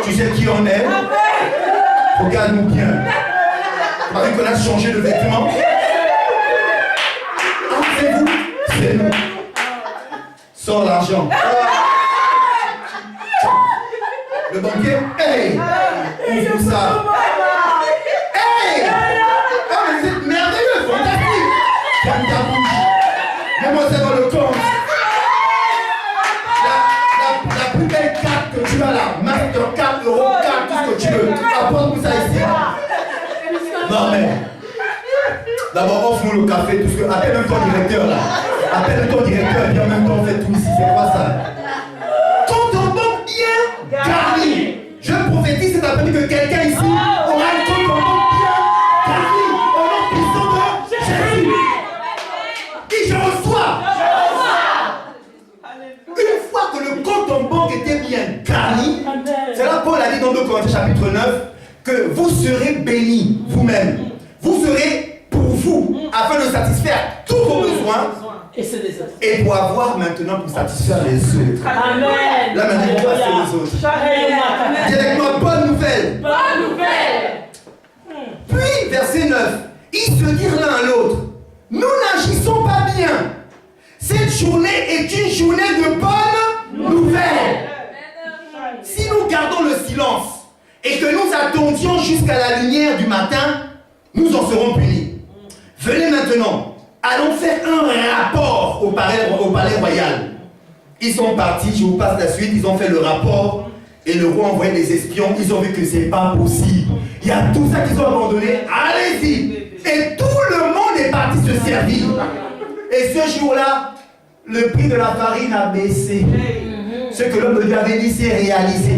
Tu sais qui on est. Regarde-nous bien. Avec qu'on a changé de vêtements. Ah, c'est vous. C'est nous. Sors l'argent. Le banquier, hey, ouvre ça. Hey! Oh, mais c'est merveilleux, fantastique. Ferme ta bouche. Mets-moi ça dans le compte. La plus belle carte que tu as là, Mastercard, Eurocard, tout ce que tu veux. Apporte-nous ça ici. Non, mais. D'abord, offre-nous le café, tout ce que. Appelle-le ton directeur là. Appelle-le ton directeur et puis en même temps, on fait tout ici. C'est quoi ça? Garni. Je prophétise cet après-midi que quelqu'un ici aura un compte en banque bien garni au nom puissant de Jésus. Et je reçois. Une fois que le compte en banque était bien garni, c'est là Paul a dit dans 2 Corinthiens chapitre 9 que vous serez bénis vous-même. Vous serez pour vous afin de satisfaire tous vos besoins. Et pour avoir maintenant pour satisfaire les autres. Amen. Là maintenant on passe aux autres. Directement, bonne nouvelle. Bonne nouvelle. Puis verset 9. Ils se dirent l'un à l'autre. Nous n'agissons pas bien. Cette journée est une journée de bonne nouvelle. Si nous gardons le silence et que nous attendions jusqu'à la lumière du matin, nous en serons punis. Venez maintenant. Allons faire un rapport au palais royal. Ils sont partis, je vous passe la suite, ils ont fait le rapport et le roi a envoyé des espions, ils ont vu que c'est pas possible. Il y a tout ça qu'ils ont abandonné, allez-y. Et tout le monde est parti se servir. Et ce jour-là, le prix de la farine a baissé. Ce que l'homme de Dieu avait dit s'est réalisé.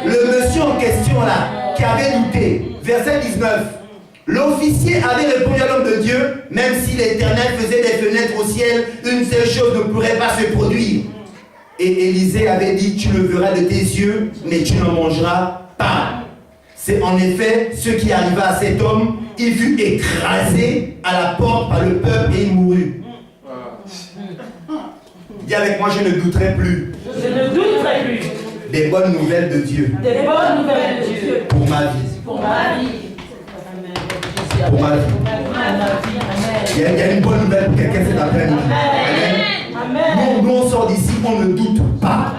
Le monsieur en question là, qui avait douté, verset 19. L'officier avait répondu à l'homme de Dieu, même si l'Éternel faisait des fenêtres au ciel, une seule chose ne pourrait pas se produire. Et Élisée avait dit, tu le verras de tes yeux, mais tu n'en mangeras pas. C'est en effet ce qui arriva à cet homme. Il fut écrasé à la porte par le peuple et il mourut. Dis avec moi, je ne douterai plus. Je ne douterai plus. Des bonnes nouvelles de Dieu. Des bonnes nouvelles de Dieu. Pour ma vie. Pour ma vie. Pour ma vie. Il y a une bonne nouvelle pour quelqu'un cet après-midi. Amen. Nous on sort d'ici, on ne doute pas.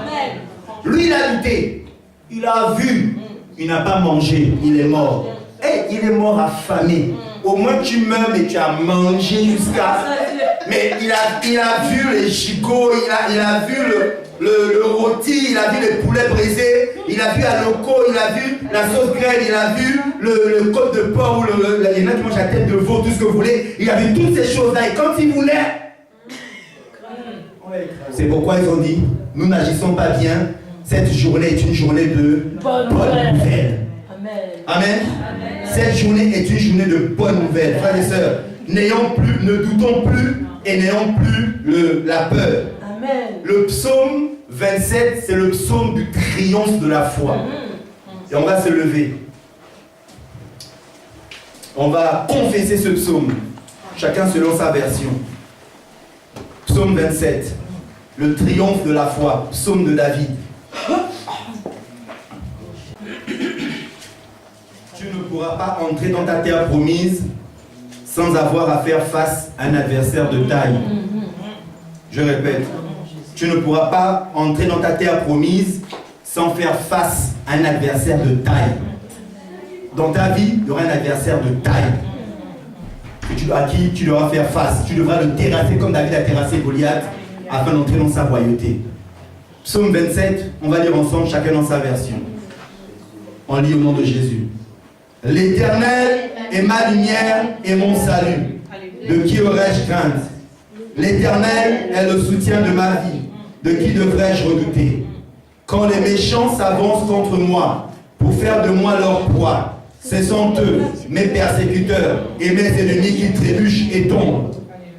Lui il a douté. Il a vu. Il n'a pas mangé. Il est mort. Et il est mort affamé. Au moins tu meurs mais tu as mangé jusqu'à... Mais il a vu les gigots, il a vu le rôti, il a vu les poulets brisés, il a vu à loco, il a vu la sauce graine, il a vu le côte de porc, il y en a qui mangent la tête de veau, tout ce que vous voulez. Il a vu toutes ces choses-là et quand il voulait... C'est pourquoi ils ont dit, nous n'agissons pas bien, cette journée est une journée de bonne nouvelle. Amen. Amen. Cette journée est une journée de bonne nouvelle. Frères et sœurs, ne doutons plus et n'ayons plus la peur. Amen. Le psaume 27, c'est le psaume du triomphe de la foi. Et on va se lever. On va confesser ce psaume. Chacun selon sa version. Psaume 27. Le triomphe de la foi. Psaume de David. pas entrer dans ta terre promise sans avoir à faire face à un adversaire de taille. Je répète, tu ne pourras pas entrer dans ta terre promise sans faire face à un adversaire de taille. Dans ta vie, il y aura un adversaire de taille à qui tu devras faire face. Tu devras le terrasser comme David a terrassé Goliath afin d'entrer dans sa royauté. Psaume 27, on va lire ensemble, chacun dans sa version. On lit au nom de Jésus. L'Éternel est ma lumière et mon salut. De qui aurais-je crainte? L'Éternel est le soutien de ma vie. De qui devrais-je redouter? Quand les méchants s'avancent contre moi pour faire de moi leur proie, ce sont eux, mes persécuteurs et mes ennemis qui trébuchent et tombent.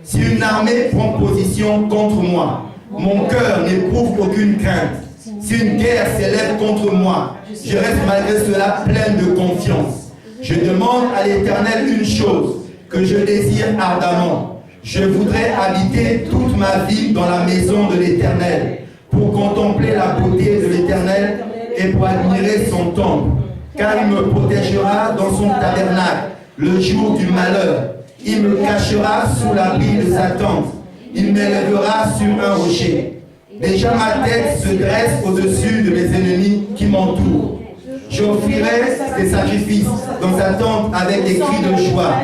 Si une armée prend position contre moi, mon cœur n'éprouve aucune crainte. Si une guerre s'élève contre moi, je reste malgré cela pleine de confiance. Je demande à l'Éternel une chose que je désire ardemment. Je voudrais habiter toute ma vie dans la maison de l'Éternel pour contempler la beauté de l'Éternel et pour admirer son temple. Car il me protégera dans son tabernacle le jour du malheur. Il me cachera sous l'abri de sa tente. Il m'élèvera sur un rocher. Déjà ma tête se dresse au-dessus de mes ennemis qui m'entourent. J'offrirai des sacrifices dans sa tente avec des cris de joie.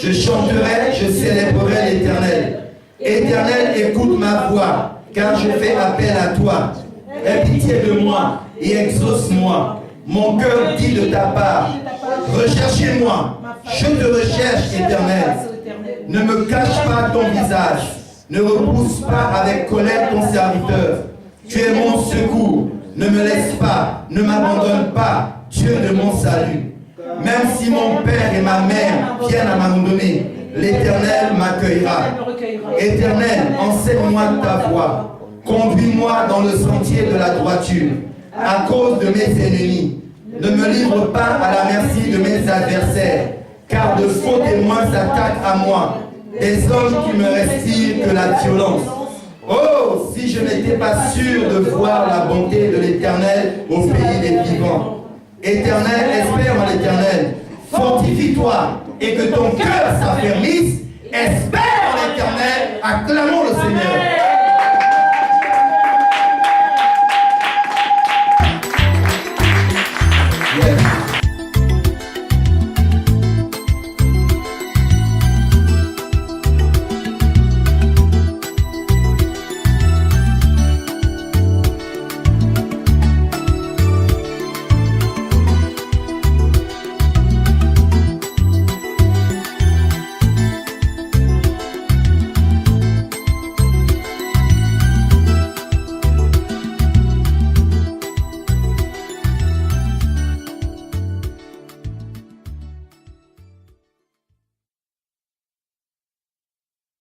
Je chanterai, je célébrerai l'Éternel. Éternel, écoute ma voix, car je fais appel à toi. Aie pitié de moi et exauce-moi. Mon cœur dit de ta part, recherchez-moi. Je te recherche, Éternel. Ne me cache pas ton visage. Ne repousse pas avec colère ton serviteur. Tu es mon secours. Ne me laisse pas, ne m'abandonne pas, Dieu de mon salut. Même si mon père et ma mère viennent à m'abandonner, l'Éternel m'accueillera. Éternel, enseigne-moi ta voie. Conduis-moi dans le sentier de la droiture, à cause de mes ennemis. Ne me livre pas à la merci de mes adversaires, car de faux témoins s'attaquent à moi, des hommes qui me respirent que la violence. Oh, si je n'étais pas sûr de voir la bonté de l'Éternel au pays des vivants. Éternel, espère en l'Éternel. Fortifie-toi et que ton cœur s'affermisse. Espère en l'Éternel. Acclamons le Seigneur.